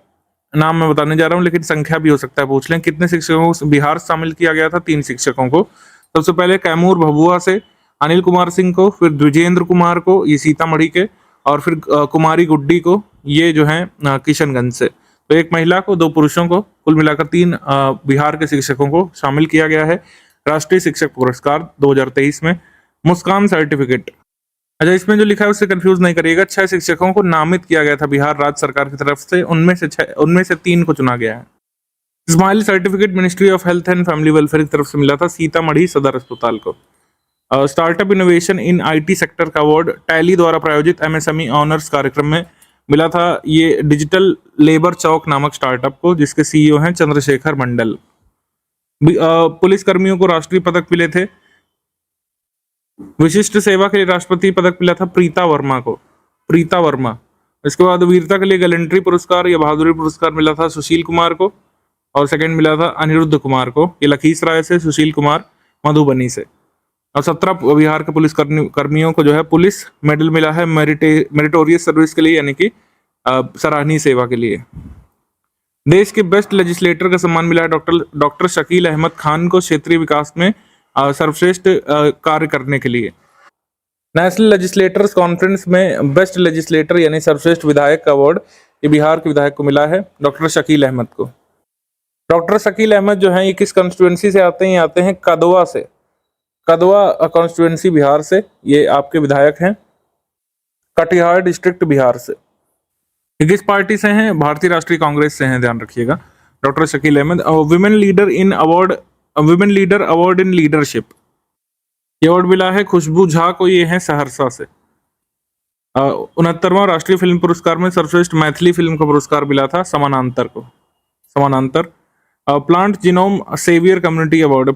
नाम मैं बताने जा रहा हूँ, लेकिन संख्या भी हो सकता है पूछ लें। कितने शिक्षकों को बिहार शामिल किया गया था? 3 शिक्षकों को। सबसे पहले कैमूर भभुआ से अनिल कुमार सिंह को, फिर द्विजेंद्र कुमार को, ये सीतामढ़ी के, और फिर कुमारी गुड्डी को, ये जो है किशनगंज से। तो 1 महिला को, 2 पुरुषों को, कुल मिलाकर 3 बिहार के शिक्षकों को शामिल किया गया है राष्ट्रीय शिक्षक पुरस्कार 2023 में। मुस्कान सर्टिफिकेट, अच्छा इसमें जो लिखा है उससे कंफ्यूज नहीं करिएगा। 6 शिक्षकों को नामित किया गया था बिहार राज्य सरकार की तरफ से, उनमें से 3 को चुना गया है। Smile certificate ministry of health and family welfare की तरफ से मिला था सीतामढ़ी सदर अस्पताल को। Startup innovation in IT sector का अवार्ड टैली द्वारा प्रायोजित एमएसएमई ऑनर्स कार्यक्रम में मिला था। ये डिजिटल लेबर चौक नामक स्टार्टअप को, जिसके सीईओ हैं चंद्रशेखर मंडल। पुलिस कर्मियों को राष्ट्रीय पदक मिले थे। विशिष्ट सेवा के लिए राष्ट्रपति पदक मिला था प्रीता वर्मा। इसके बाद वीरता के लिए गैलेंट्री पुरस्कार या बहादुरी पुरस्कार मिला था सुशील कुमार को, और सेकंड मिला था अनिरुद्ध कुमार को। ये लखीसराय से, सुशील कुमार मधुबनी से। और 17 बिहार के पुलिस कर्मियों को जो है पुलिस मेडल मिला है मेरिटोरियस सर्विस के लिए, यानी कि सराहनीय सेवा के लिए। देश के बेस्ट लेजिस्लेटर का सम्मान मिला है डॉक्टर शकील अहमद खान को क्षेत्रीय विकास में सर्वश्रेष्ठ कार्य करने के लिए। नेशनल लेजिस्लेटर्स कॉन्फ्रेंस में बेस्ट लेजिस्लेटर यानी सर्वश्रेष्ठ विधायक का अवार्ड ये बिहार के विधायक को मिला है डॉक्टर शकील अहमद को। डॉक्टर शकील अहमद जो है ये किस कॉन्स्टिट्यूएंसी से आते हैं? ये आते हैं कदवा से, कदवा कॉन्स्टिट्यूएंसी बिहार से। ये आपके विधायक हैं कटिहार डिस्ट्रिक्ट बिहार से। ये किस पार्टी से हैं? भारतीय राष्ट्रीय कांग्रेस से हैं, ध्यान रखिएगा। Doctor Shakeel Ahmed. Women leader award in leadership, ये अवार्ड मिला है खुशबू झा को, ये है सहरसा से। 69वां राष्ट्रीय फिल्म पुरस्कार में सर्वश्रेष्ठ मैथिली फिल्म का पुरस्कार मिला था समानांतर। Plant genome saviour community award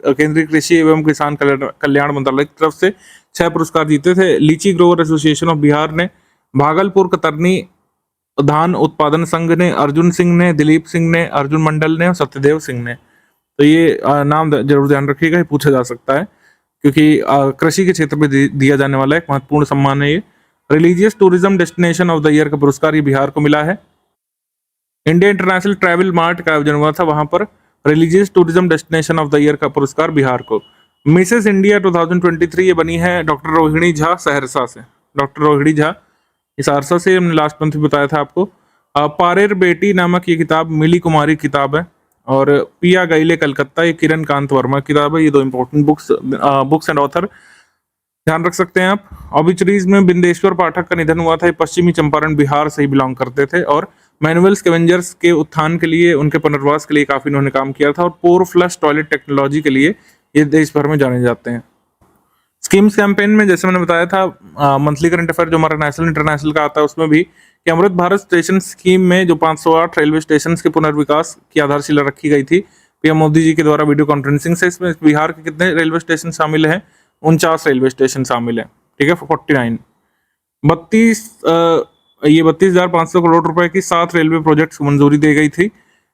केंद्रीय कृषि एवं किसान कल्याण मंत्रालय की तरफ से 6 पुरस्कार जीते थे। लीची ग्रोवर एसोसिएशन ऑफ बिहार ने, भागलपुर कतरनी धान उत्पादन संघ ने, अर्जुन सिंह ने, दिलीप सिंह ने, अर्जुन मंडल ने और सत्यदेव सिंह ने। तो ये नाम जरूर ध्यान रखिएगा, ये पूछा जा सकता है क्योंकि कृषि के क्षेत्र में दिया जाने वाला एक महत्वपूर्ण सम्मान है ये। Religious tourism destination of the year का पुरस्कार ये बिहार को मिला है। इंडिया इंटरनेशनल ट्रैवल मार्ट का आयोजन हुआ था, वहां पर religious tourism destination of the year का पुरस्कार बिहार को। मिसेस इंडिया 2023 ये बनी है डॉक्टर रोहिणी झा सहरसा से। डॉक्टर रोहिणी झा इस सहरसा से, हमने लास्ट मंथ भी बताया था आपको। पारेर बेटी नामक ये किताब मिली कुमारी किताब है, और पिया गईले कलकत्ता ये किरण कांत वर्मा किताब है। ये 2 इंपॉर्टेंट बुक्स एंड ऑथर ध्यान रख सकते हैं आप। ऑबिचरीज में बिंदेश्वर पाठक का निधन हुआ था, ये पश्चिमी चंपारण बिहार से ही बिलोंग करते थे, और मैनुअल स्कैवेंजर्स के उत्थान के लिए, उनके पुनर्वास के लिए काफी उन्होंने काम किया था, और पोर फ्लश टॉयलेट टेक्नोलॉजी के लिए ये देश भर में जाने जाते हैं। स्कीम्स कैंपेन में जैसे मैंने बताया था, मंथली करंट अफेयर जो हमारा नेशनल इंटरनेशनल का आता है उसमें भी, कि अमृत भारत स्टेशन स्कीम में जो 508 रेलवे स्टेशन के पुनर्विकास की आधारशिला रखी गई थी पीएम मोदी जी के द्वारा वीडियो कॉन्फ्रेंसिंग से, इसमें बिहार के कितने रेलवे स्टेशन शामिल हैं? 49 रेलवे स्टेशन शामिल है, ठीक है, 49। 32,500 करोड़ रुपए की 7 रेलवे प्रोजेक्ट्स को मंजूरी दी गई थी।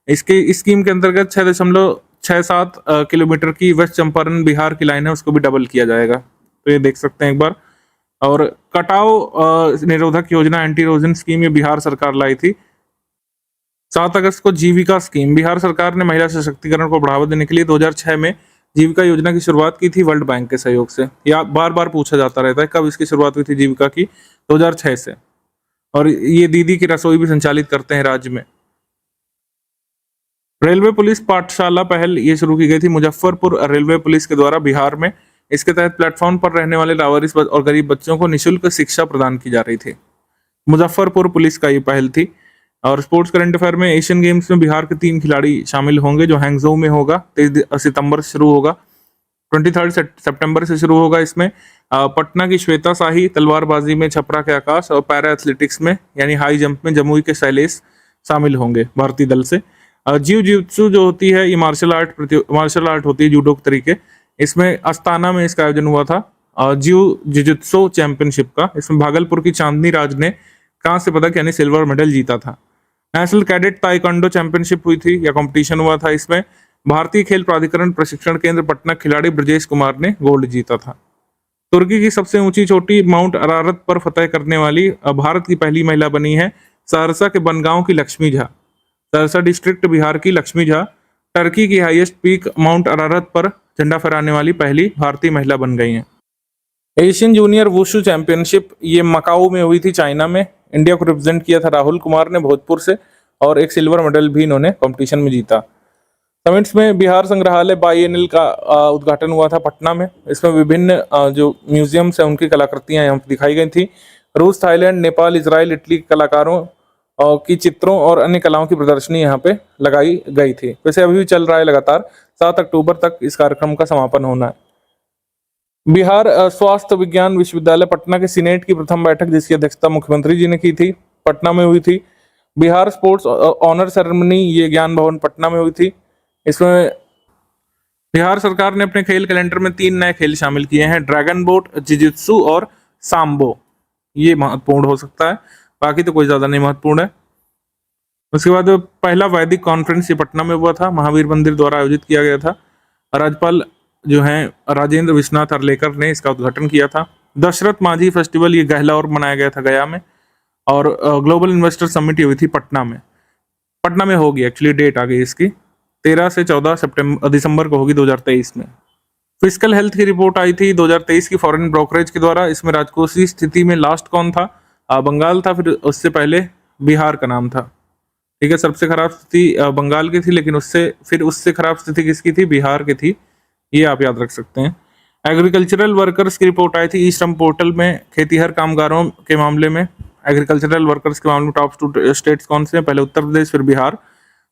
इस स्कीम के अंतर्गत 6.67 किलोमीटर की वेस्ट चंपारण बिहार की लाइन है, उसको भी डबल किया जाएगा, तो ये देख सकते हैं एक बार। और कटाव निरोधक योजना, एंटी इरोजन स्कीम, ये बिहार सरकार लाई थी। 7 अगस्त को जीविका स्कीम, बिहार सरकार ने महिला सशक्तिकरण को बढ़ावा देने के लिए 2006 में जीविका योजना की शुरुआत की थी वर्ल्ड बैंक के सहयोग से। या बार बार पूछा जाता रहता है कब इसकी शुरुआत हुई थी जीविका की, 2006 से। और ये दीदी की रसोई भी संचालित करते हैं राज्य में। रेलवे पुलिस पाठशाला पहल ये शुरू की गई थी मुजफ्फरपुर रेलवे पुलिस के द्वारा बिहार में। इसके तहत प्लेटफॉर्म पर रहने वाले लावारिस और गरीब बच्चों को निःशुल्क शिक्षा प्रदान की जा रही थी। मुजफ्फरपुर पुलिस का ये पहल थी। और स्पोर्ट्स करंट अफेयर में, एशियन गेम्स में बिहार के 3 खिलाड़ी शामिल होंगे, जो हैंगजो में होगा, 23 सितंबर से शुरू होगा, 23 सितंबर से शुरू होगा। इसमें पटना की श्वेता शाही, तलवारबाजी में छपरा के आकाश, और पैरा एथलेटिक्स में यानी हाई जंप में जमुई के शैलेश शामिल होंगे भारतीय दल से। जिउ जित्सु जो होती है, ये मार्शल आर्ट होती है जूडो के तरीके। इसमें अस्ताना में इसका आयोजन हुआ था जिउ जिजुत्सु चैंपियनशिप का। इसमें भागलपुर की चांदनी राज ने कांस्य पदक यानी सिल्वर मेडल जीता था। नेशनल कैडेट ताइक्वांडो चैंपियनशिप हुई थी या कंपटीशन हुआ था, इसमें भारतीय खेल प्राधिकरण प्रशिक्षण केंद्र पटना खिलाड़ी ब्रजेश कुमार ने गोल्ड जीता था। तुर्की की सबसे ऊंची चोटी माउंट अरारत पर फतह करने वाली भारत की पहली महिला बनी है सहरसा के बनगांव की लक्ष्मी झा। सहरसा डिस्ट्रिक्ट बिहार की लक्ष्मी झा टर्की की हाईएस्ट पीक माउंट अरारत पर झंडा फहराने वाली पहली भारतीय महिला बन गई हैं। एशियन जूनियर वुशु चैंपियनशिप ये मकाऊ में हुई थी, चाइना में। इंडिया को रिप्रेजेंट किया था राहुल कुमार ने भोजपुर से, और एक सिल्वर मेडल भी इन्होंने कंपटीशन में जीता। समिट्स में बिहार संग्रहालय बाईएनएल का उद्घाटन हुआ था पटना में। इसमें विभिन्न जो म्यूजियम्स हैं उनकी कलाकृतियां यहाँ दिखाई गई थी। रूस, थाईलैंड, नेपाल, इजराइल, इटली के कलाकारों की चित्रों और अन्य कलाओं की प्रदर्शनी यहाँ पे लगाई गई थी। वैसे अभी भी चल रहा है लगातार, 7 अक्टूबर तक इस कार्यक्रम का समापन होना है। बिहार स्वास्थ्य विज्ञान विश्वविद्यालय पटना के सीनेट की प्रथम बैठक, जिसकी अध्यक्षता मुख्यमंत्री जी ने की थी, पटना में हुई थी। बिहार स्पोर्ट्स ऑनर सेरेमनी ये ज्ञान भवन पटना में हुई थी। इसमें बिहार सरकार ने अपने खेल कैलेंडर में 3 नए खेल शामिल किए हैं, ड्रैगन बोट, जिजित्सु और सांबो। ये महत्वपूर्ण हो सकता है, बाकी तो कोई ज्यादा नहीं महत्वपूर्ण है। उसके बाद पहला वैदिक कॉन्फ्रेंस ये पटना में हुआ था, महावीर मंदिर द्वारा आयोजित किया गया था। राज्यपाल जो हैं राजेंद्र विश्वनाथ अर्लेकर ने इसका उद्घाटन किया था। दशरथ मांझी फेस्टिवल ये गहलाौर मनाया गया था गया में। और ग्लोबल इन्वेस्टर समिट हुई थी पटना में होगी, एक्चुअली डेट आ गई इसकी 13 से 14 दिसंबर को होगी 2023 में। फिजिकल हेल्थ की रिपोर्ट आई थी 2023 की फॉरेन ब्रोकरेज के द्वारा। इसमें राजकोषीय स्थिति में लास्ट कौन था? बंगाल था, फिर उससे पहले बिहार का नाम था, ठीक है। सबसे खराब स्थिति बंगाल की थी, लेकिन उससे खराब स्थिति किसकी थी? बिहार की थी, ये आप याद रख सकते हैं। एग्रीकल्चरल वर्कर्स की रिपोर्ट आई थी ई श्रम पोर्टल में। खेतीहर कामगारों के मामले में, एग्रीकल्चरल वर्कर्स के मामले में टॉप 2 स्टेट्स कौन से हैं? पहले उत्तर प्रदेश, फिर बिहार।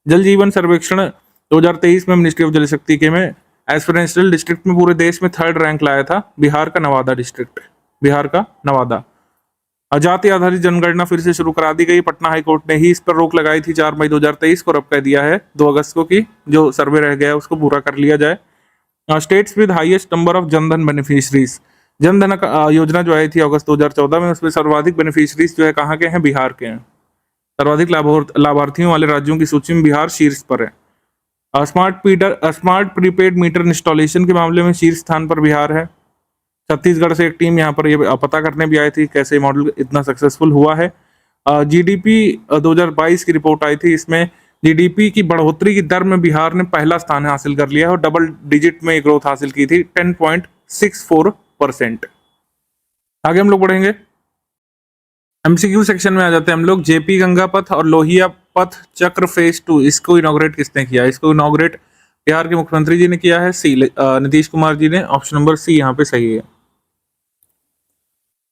जल जीवन सर्वेक्षण 2023 में मिनिस्ट्री ऑफ जल शक्ति के में एस्पिरेंशियल डिस्ट्रिक्ट में पूरे देश में 3rd रैंक लाया था बिहार का नवादा डिस्ट्रिक्ट। बिहार का नवादा। जाति आधारित जनगणना फिर से शुरू करा दी गई। पटना हाईकोर्ट ने ही इस पर रोक लगाई थी 4 मई 2023 को, और अब कह दिया है 2 अगस्त को कि जो सर्वे रह गया है उसको पूरा कर लिया जाए। States with highest number of Jan Dhan beneficiaries, Jan Dhan योजना जो आई थी अगस्त 2014 में, उसमें सर्वाधिक बेनिफिशरीज जो है कहाँ के हैं? बिहार के हैं। सर्वाधिक लाभार्थियों वाले राज्यों की सूची में बिहार शीर्ष पर है। स्मार्ट प्रीपेड मीटर इंस्टॉलेशन के मामले में शीर्ष स्थान पर बिहार है। छत्तीसगढ़ से एक टीम यहाँ पर ये पता करने भी आई थी कैसे मॉडल इतना सक्सेसफुल हुआ है। जीडीपी 2022 की रिपोर्ट आई थी, इसमें जीडीपी की बढ़ोतरी की दर में बिहार ने पहला स्थान हासिल कर लिया है और डबल डिजिट में ग्रोथ हासिल की थी 10.64%। आगे हम लोग बढ़ेंगे, एमसीक्यू सेक्शन में आ जाते हैं हम लोग। जेपी गंगा पथ और लोहिया पथ चक्र फेज 2, इसको इनॉग्रेट किसने किया? इसको इनॉग्रेट बिहार के मुख्यमंत्री जी ने किया है, सी नीतीश कुमार जी ने। ऑप्शन नंबर सी यहाँ पे सही है।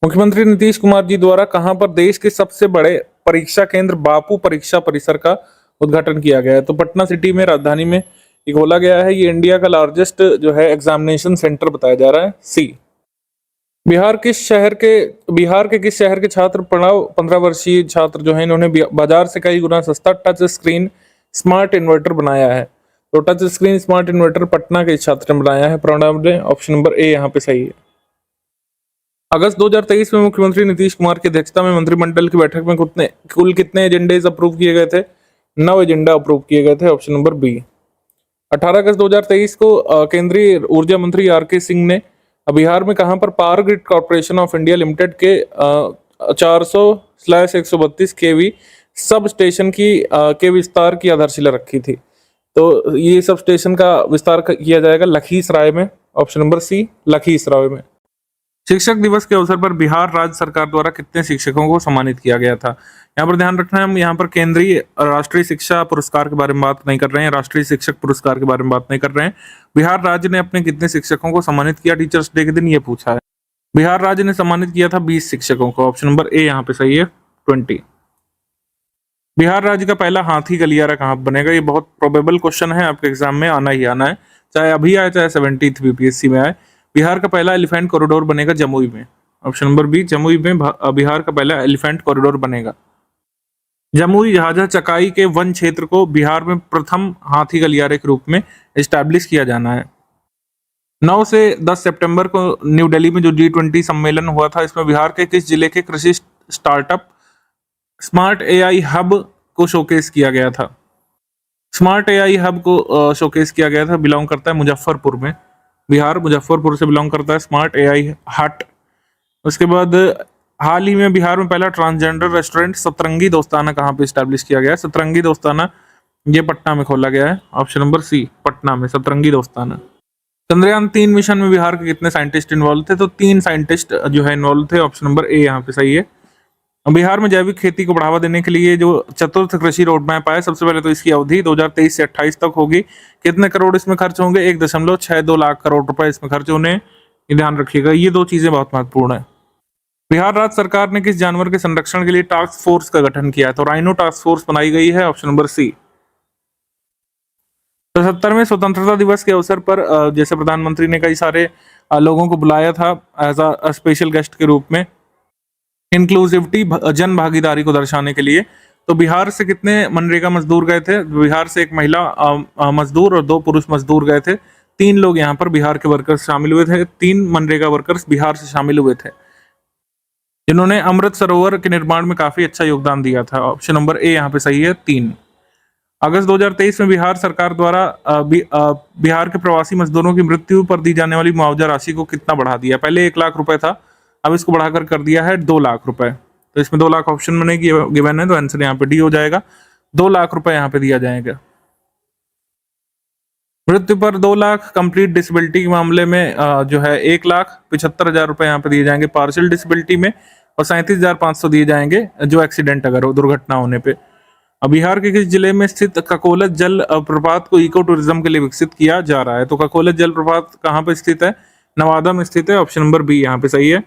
मुख्यमंत्री नीतीश कुमार जी द्वारा कहां पर देश के सबसे बड़े परीक्षा केंद्र बापू परीक्षा परिसर का उद्घाटन किया गया है? तो पटना सिटी में, राजधानी में ये खोला गया है। ये इंडिया का लार्जेस्ट जो है एग्जामिनेशन सेंटर बताया जा रहा है, सी। बिहार के किस शहर के छात्र प्रणव 15 वर्षीय छात्र जो है, इन्होंने बाजार से कई गुना सस्ता टच स्क्रीन स्मार्ट इन्वर्टर बनाया है? तो touch screen smart inverter Patna के छात्र ने बनाया है, प्रणव ने। ऑप्शन नंबर ए यहाँ पे सही है। अगस्त 2023 में मुख्यमंत्री नीतीश कुमार की अध्यक्षता में मंत्रिमंडल की बैठक में कुल कितने एजेंडेज अप्रूव किए गए थे? 9 एजेंडा अप्रूव किए गए थे, ऑप्शन नंबर बी। 18 अगस्त 2023 को केंद्रीय ऊर्जा मंत्री आर के सिंह ने बिहार में कहां पर power grid corporation of India limited के 400/132 केवी सब स्टेशन के विस्तार की आधारशिला रखी थी? तो ये सब स्टेशन का विस्तार किया जाएगा लखीसराय में, ऑप्शन नंबर सी, लखीसराय में। शिक्षक दिवस के अवसर पर बिहार राज्य सरकार द्वारा कितने शिक्षकों को सम्मानित किया गया था? यहाँ पर ध्यान रखना है, हम यहाँ पर केंद्रीय राष्ट्रीय शिक्षा पुरस्कार के बारे में बात नहीं कर रहे हैं, राष्ट्रीय शिक्षक पुरस्कार के बारे में बात नहीं कर रहे हैं। बिहार राज्य ने अपने कितने शिक्षकों को सम्मानित किया टीचर्स डे के दिन, ये पूछा है। बिहार राज्य ने सम्मानित किया था 20 शिक्षकों को, ऑप्शन नंबर ए यहाँ पे सही है, 20। बिहार राज्य का पहला हाथी गलियारा कहाँ बनेगा? ये बहुत प्रोबेबल क्वेश्चन है, आपके एग्जाम में आना ही आना है, चाहे अभी आए चाहे 70th बीपीएससी में आए। बिहार का पहला एलिफेंट कॉरिडोर बनेगा जमुई में, ऑप्शन नंबर बी, जमुई में बिहार का पहला एलिफेंट कॉरिडोर बनेगा। जमुई झाझा चकाई के वन क्षेत्र को बिहार में प्रथम हाथी गलियारे के रूप में एस्टैब्लिश किया जाना है। 9 से 10 सितंबर को न्यू दिल्ली में जो G20 सम्मेलन हुआ था, इसमें बिहार के किस जिले के कृषि स्टार्टअप स्मार्ट एआई हब को शोकेस किया गया था? स्मार्ट एआई हब को शोकेस किया गया था, बिलोंग करता है मुजफ्फरपुर में, बिहार मुजफ्फरपुर से बिलोंग करता है स्मार्ट एआई हट। उसके बाद हाल ही में बिहार में पहला ट्रांसजेंडर रेस्टोरेंट सतरंगी दोस्ताना कहाँ पे स्टैब्लिश किया गया है? सतरंगी दोस्ताना ये पटना में खोला गया है, ऑप्शन नंबर सी, पटना में सतरंगी दोस्ताना। चंद्रयान 3 मिशन में बिहार के कितने साइंटिस्ट इन्वॉल्व थे? तो 3 साइंटिस्ट जो है इन्वॉल्व थे, ऑप्शन नंबर ए यहाँ पे सही है। बिहार में जैविक खेती को बढ़ावा देने के लिए जो चतुर्थ कृषि रोड मैप आया, सबसे पहले तो इसकी अवधि 2023 से 28 तक होगी। कितने करोड़ इसमें खर्च होंगे? 1.62 लाख करोड़ रुपए इसमें खर्च होने, ये ध्यान रखिएगा, ये 2 चीजें बहुत महत्वपूर्ण है। बिहार राज्य सरकार ने किस जानवर के संरक्षण के लिए टास्क फोर्स का गठन किया है? तो राइनो टास्क फोर्स बनाई गई है, ऑप्शन नंबर सी। 75वें स्वतंत्रता दिवस के अवसर पर जैसे प्रधानमंत्री ने कई सारे लोगों को बुलाया था एज अ स्पेशल गेस्ट के रूप में, इंक्लूसिविटी जन भागीदारी को दर्शाने के लिए, तो बिहार से कितने मनरेगा मजदूर गए थे? बिहार से एक महिला मजदूर और 2 पुरुष मजदूर गए थे। 3 लोग यहाँ पर बिहार के वर्कर्स शामिल हुए थे, 3 मनरेगा वर्कर्स बिहार से शामिल हुए थे, जिन्होंने अमृत सरोवर के निर्माण में काफी अच्छा योगदान दिया था, ऑप्शन नंबर ए यहाँ पे सही है, 3। अगस्त 2023 में बिहार सरकार द्वारा बिहार के प्रवासी मजदूरों की मृत्यु पर दी जाने वाली मुआवजा राशि को कितना बढ़ा दिया? पहले 1 लाख रुपए था, अब इसको बढ़ाकर कर दिया है 2 लाख रुपए। तो इसमें 2 लाख ऑप्शन में नहीं गिवन है, तो आंसर यहाँ पे डी हो जाएगा, 2 लाख रुपए यहाँ पे दिया जाएगा। मृत्यु पर 2 लाख, कंप्लीट डिसेबिलिटी के मामले में जो है 1,75,000 रुपए यहाँ पे दिए जाएंगे पार्शियल डिसेबिलिटी में, और 37,500 दिए जाएंगे जो एक्सीडेंट अगर हो, दुर्घटना होने पे। अब बिहार के किस जिले में स्थित ककोलत जल प्रपात को इको टूरिज्म के लिए विकसित किया जा रहा है? तो ककोलत जल प्रपात कहाँ पे स्थित है? नवादा में स्थित है, ऑप्शन नंबर बी यहाँ पे सही है।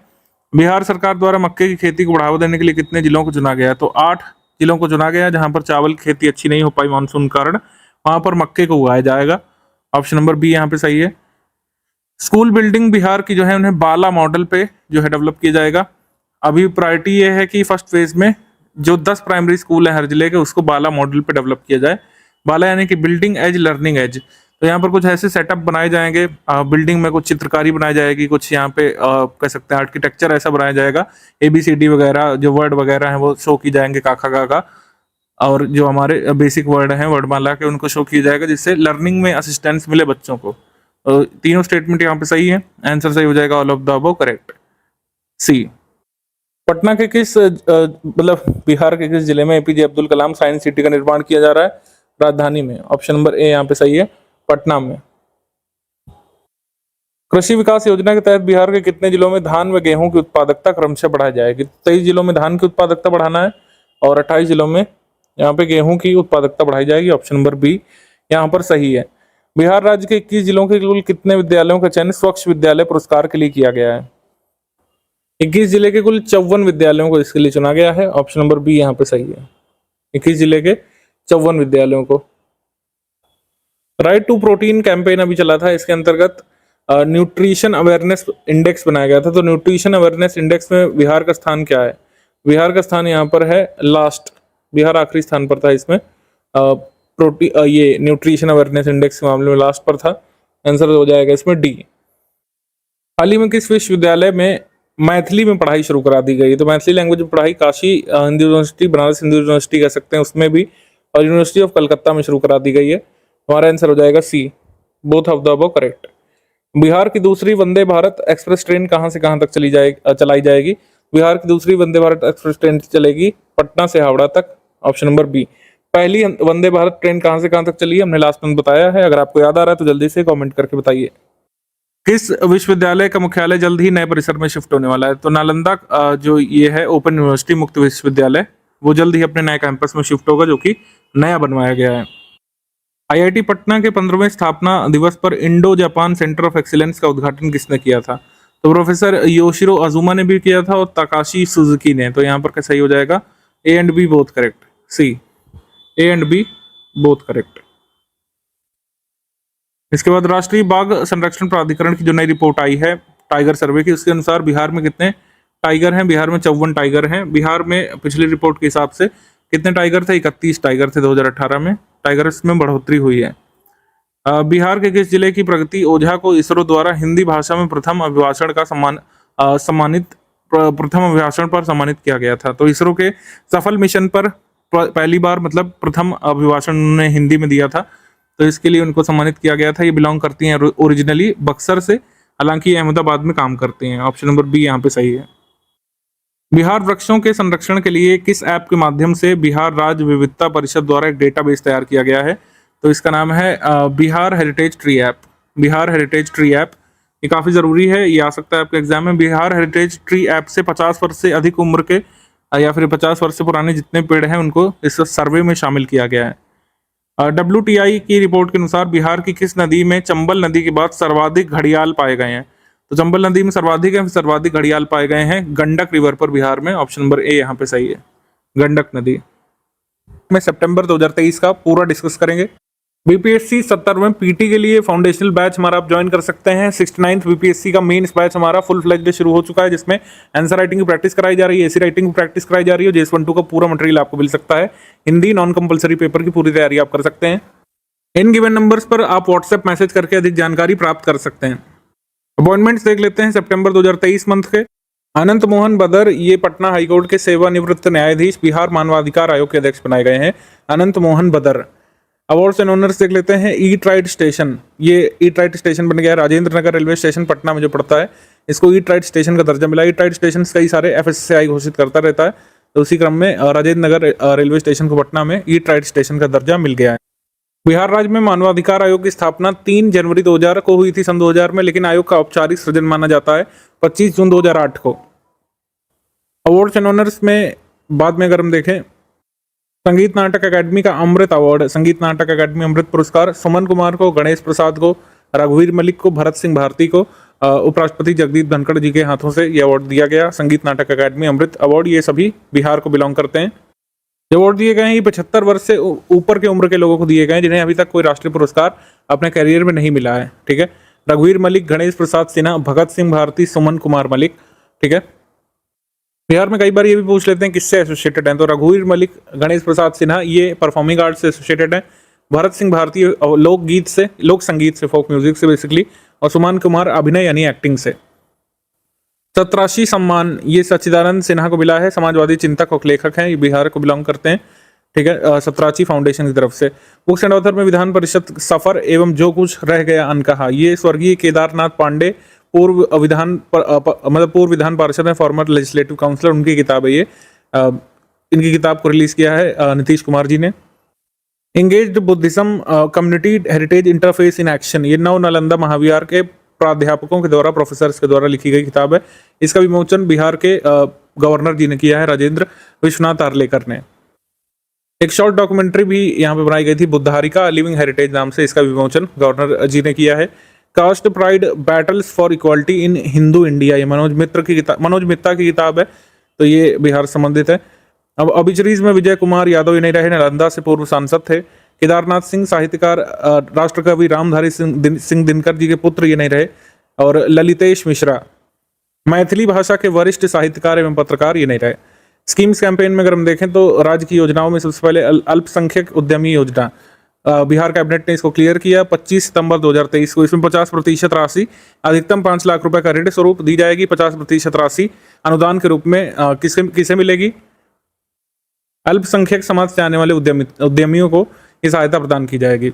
बिहार सरकार द्वारा मक्के की खेती को बढ़ावा देने के लिए कितने जिलों को चुना गया? तो 8 जिलों को चुना गया, जहां पर चावल की खेती अच्छी नहीं हो पाई मानसून कारण, वहां पर मक्के को उगाया जाएगा, ऑप्शन नंबर बी यहाँ पे सही है। स्कूल बिल्डिंग बिहार की जो है उन्हें बाला मॉडल पे जो है डेवलप किया जाएगा। अभी प्रायोरिटी ये है कि फर्स्ट फेज में जो 10 प्राइमरी स्कूल है हर जिले के उसको बाला मॉडल पे डेवलप किया जाए। बाला यानी कि बिल्डिंग एज लर्निंग एज। तो यहाँ पर कुछ ऐसे सेटअप बनाए जाएंगे, बिल्डिंग में कुछ चित्रकारी बनाई जाएगी, कुछ यहाँ पे कह सकते हैं आर्किटेक्चर ऐसा बनाया जाएगा, ABCD वगैरह जो वर्ड वगैरह है वो शो की जाएंगे, काखा काका, और जो हमारे बेसिक वर्ड हैं वर्डमाला के उनको शो किया जाएगा, जिससे लर्निंग में असिस्टेंस मिले बच्चों को। तीनों स्टेटमेंट यहाँ पे सही है, आंसर सही हो जाएगा, all of the above correct. C. Patna के किस मतलब बिहार के किस जिले में APJ Abdul Kalam science city का निर्माण किया जा रहा है? राजधानी में। ऑप्शन नंबर ए यहाँ पे सही है, पटना में। कृषि विकास योजना के तहत बिहार के कितने जिलों में धान व गेहूं की उत्पादकता क्रमशः बढ़ाई जाएगी? 23 जिलों में धान की उत्पादकता बढ़ाना है और 28 जिलों में यहाँ पे गेहूं की उत्पादकता बढ़ाई जाएगी। ऑप्शन नंबर बी यहाँ पर सही है। बिहार राज्य के 21 जिलों के कुल कितने विद्यालयों का चयन स्वच्छ विद्यालय पुरस्कार के लिए किया गया है? 21 जिले के कुल 54 विद्यालयों को इसके लिए चुना गया है। ऑप्शन नंबर बी यहाँ पे सही है, 21 जिले के 54 विद्यालयों को। राइट टू प्रोटीन कैंपेन अभी चला था, इसके अंतर्गत न्यूट्रिशन अवेयरनेस इंडेक्स बनाया गया था। तो न्यूट्रिशन अवेयरनेस इंडेक्स में बिहार का स्थान क्या है? बिहार का स्थान यहाँ पर है लास्ट, बिहार आखिरी स्थान पर था इसमें। ये न्यूट्रिशन अवेयरनेस इंडेक्स के मामले में लास्ट पर था। आंसर हो जाएगा इसमें डी। हाल ही में किस विश्वविद्यालय में मैथिली में पढ़ाई शुरू करा दी गई? तो मैथिली लैंग्वेज में पढ़ाई काशी हिंदू यूनिवर्सिटी, बनारस हिंदू यूनिवर्सिटी कह सकते हैं उसमें भी, और यूनिवर्सिटी ऑफ कलकत्ता में शुरू करा दी गई है। हमारा आंसर हो जाएगा C, both of the above correct. Bihar की दूसरी वंदे भारत एक्सप्रेस ट्रेन कहां से कहां तक चलाई जाएगी? बिहार की दूसरी वंदे भारत एक्सप्रेस ट्रेन चलेगी पटना से हावड़ा तक। Option number B. पहली वंदे भारत ट्रेन कहां से कहां तक चली है हमने लास्ट में बताया है, अगर आपको याद आ रहा है तो जल्दी से कमेंट करके बताइए। किस विश्वविद्यालय का मुख्यालय जल्द ही नए परिसर में शिफ्ट होने वाला है? तो नालंदा जो ये है ओपन यूनिवर्सिटी मुक्त विश्वविद्यालय, वो जल्द ही अपने नए कैंपस में शिफ्ट होगा, जो कि नया बनवाया गया है। IIT पटना के 15वें स्थापना दिवस पर Indo Japan centre of excellence का उद्घाटन किसने किया था? तो प्रोफेसर योशिरो अजुमा ने भी किया था और ताकाशी सुजुकी ने। तो यहाँ पर क्या सही हो जाएगा? A and B both correct. C, A and B both correct. इसके बाद राष्ट्रीय बाघ संरक्षण प्राधिकरण की जो नई रिपोर्ट आई है टाइगर सर्वे की, उसके अनुसार बिहार में कितने टाइगर हैं? बिहार में 54 टाइगर हैं। बिहार में पिछली रिपोर्ट के हिसाब से कितने टाइगर थे? 31 टाइगर थे 2018 में। टाइगर्स में बढ़ोतरी हुई है। बिहार के किस जिले की प्रगति ओझा को इसरो द्वारा हिंदी भाषा में प्रथम अभिभाषण का प्रथम अभिभाषण पर सम्मानित किया गया था? तो इसरो के सफल मिशन पर पहली बार मतलब प्रथम अभिभाषण उन्होंने हिंदी में दिया था, तो इसके लिए उनको सम्मानित किया गया था। ये बिलोंग करती हैं ओरिजिनली बक्सर से, हालांकि अहमदाबाद में काम करते हैं। ऑप्शन नंबर बी यहाँ पे सही है। बिहार वृक्षों के संरक्षण के लिए किस ऐप के माध्यम से बिहार राज्य विविधता परिषद द्वारा एक डेटाबेस तैयार किया गया है? तो इसका नाम है Bihar heritage tree app. Bihar heritage tree app, ये काफी जरूरी है, ये आ सकता है आपके एग्जाम में। बिहार हेरिटेज ट्री ऐप से 50 वर्ष से अधिक उम्र के या फिर 50 वर्ष से पुराने जितने पेड़ हैं उनको इस सर्वे में शामिल किया गया है। WTI की रिपोर्ट के अनुसार बिहार की किस नदी में चंबल नदी के बाद सर्वाधिक घड़ियाल पाए गए हैं? तो चंबल नदी में सर्वाधिक घड़ियाल पाए गए हैं गंडक रिवर पर बिहार में। ऑप्शन नंबर ए यहाँ पे सही है, गंडक नदी में। सितंबर 2023 का पूरा डिस्कस करेंगे। BPSC 70वें PT के लिए फाउंडेशनल बैच हमारा आप ज्वाइन कर सकते हैं। 69th BPSC का मेंस बैच हमारा फुल फ्लेज्ड शुरू हो चुका है, जिसमें आंसर राइटिंग की प्रैक्टिस कराई जा रही है, एसी राइटिंग की प्रैक्टिस कराई जा रही है। JS12 का पूरा मटेरियल आपको मिल सकता है। हिंदी नॉन कंपलसरी पेपर की पूरी तैयारी आप कर सकते हैं। इन गिवन नंबर्स पर आप व्हाट्सएप मैसेज करके अधिक जानकारी प्राप्त कर सकते हैं। अपॉइंटमेंट्स देख लेते हैं सितंबर 2023 मंथ के। अनंत मोहन बदर, ये पटना हाईकोर्ट के सेवानिवृत्त न्यायाधीश बिहार मानवाधिकार आयोग के अध्यक्ष बनाए गए हैं। अनंत मोहन बदर। अवार्ड्स एंड ऑनर्स देख लेते हैं। ईट राइट स्टेशन, ये ईट राइट स्टेशन बन गया है राजेंद्र नगर रेलवे स्टेशन पटना में जो पड़ता है, इसको ईट राइट स्टेशन का दर्जा मिला। ईट राइट स्टेशन कई सारे FSSAI घोषित करता रहता है, तो उसी क्रम में राजेंद्र नगर रेलवे स्टेशन को पटना में ईट राइट स्टेशन का दर्जा मिल गया है। बिहार राज्य में मानवाधिकार आयोग की स्थापना 3 जनवरी 2000 को हुई थी, सन 2000 में, लेकिन आयोग का औपचारिक सृजन माना जाता है 25 जून 2008 को। अवार्ड्स एंड ऑनर्स में बाद में अगर हम देखें, संगीत नाटक अकादमी का अमृत अवार्ड, संगीत नाटक अकादमी अमृत पुरस्कार सुमन कुमार को, गणेश प्रसाद को, रघुवीर मलिक को, भरत सिंह भारती को, उपराष्ट्रपति जगदीप धनखड़ जी के हाथों से यह अवार्ड दिया गया। संगीत नाटक अकादमी अमृत अवार्ड, ये सभी बिहार को बिलोंग करते हैं। जो अवार्ड दिए गए हैं ये 75 वर्ष से ऊपर के उम्र के लोगों को दिए गए हैं, जिन्हें अभी तक कोई राष्ट्रीय पुरस्कार अपने करियर में नहीं मिला है। ठीक है, रघुवीर मलिक, गणेश प्रसाद सिन्हा, भगत सिंह भारती, सुमन कुमार मलिक। ठीक है, बिहार में कई बार ये भी पूछ लेते हैं किससे एसोसिएटेड हैं, तो रघुवीर मलिक, गणेश प्रसाद सिन्हा ये परफॉर्मिंग आर्ट्स से एसोसिएटेड हैं, भरत सिंह भारती लोकगीत से, लोक संगीत से, फोक म्यूजिक से बेसिकली, और सुमन कुमार अभिनय यानी एक्टिंग से। चतराशी सम्मान ये सच्चिदानंद सिन्हा को मिला है, समाजवादी चिंतक और लेखक हैं, ये बिहार को बिलोंग करते हैं। ठीक है, सतराची फाउंडेशन की तरफ से। बुक्स एंड ऑथर में विधान परिषद सफर एवं जो कुछ रह गया अनकहा, ये स्वर्गीय केदारनाथ पांडे पूर्व विधान पार्षद है, फॉर्मर लेजिस्लेटिव काउंसलर, उनकी किताब है ये। इनकी किताब को रिलीज किया है नीतीश कुमार जी ने। Engaged Buddhism community heritage interface in action, ये नव नालंदा महाविहार के प्राध्यापकों के द्वारा, प्रोफेसर्स के द्वारा लिखी गई किताब है। इसका विमोचन बिहार के गवर्नर जी ने किया है, राजेंद्र विश्वनाथ आर्लेकर ने। एक शॉर्ट डॉक्यूमेंट्री भी यहाँ पे बनाई गई थी, बुद्धारिका लिविंग हेरिटेज नाम से, इसका विमोचन गवर्नर जी ने किया है। Caste pride battles for equality in Hindu India, ये मनोज मित्ता की किताब है, तो ये बिहार संबंधित है। अब ऑबिचरीज में विजय कुमार यादव ये नहीं रहे, नालंदा से पूर्व सांसद थे। केदारनाथ सिंह साहित्यकार, राष्ट्रकवि रामधारी सिंह दिनकर जी के पुत्र ये नहीं रहे। और ललितेश मिश्रा मैथिली भाषा के वरिष्ठ साहित्यकार एवं पत्रकार ये नहीं रहे। स्कीम्स कैंपेन में अगर हम देखें तो राज्य की योजनाओं में सबसे पहले अल्पसंख्यक उद्यमी योजना, बिहार कैबिनेट ने इसको क्लियर किया 25 सितंबर 2023 को। इसमें 50% राशि, अधिकतम 5 लाख रुपए का ऋण स्वरूप दी जाएगी। 50% राशि अनुदान के रूप में किसे मिलेगी? अल्पसंख्यक समाज से आने वाले उद्यमियों को ये सहायता प्रदान की जाएगी।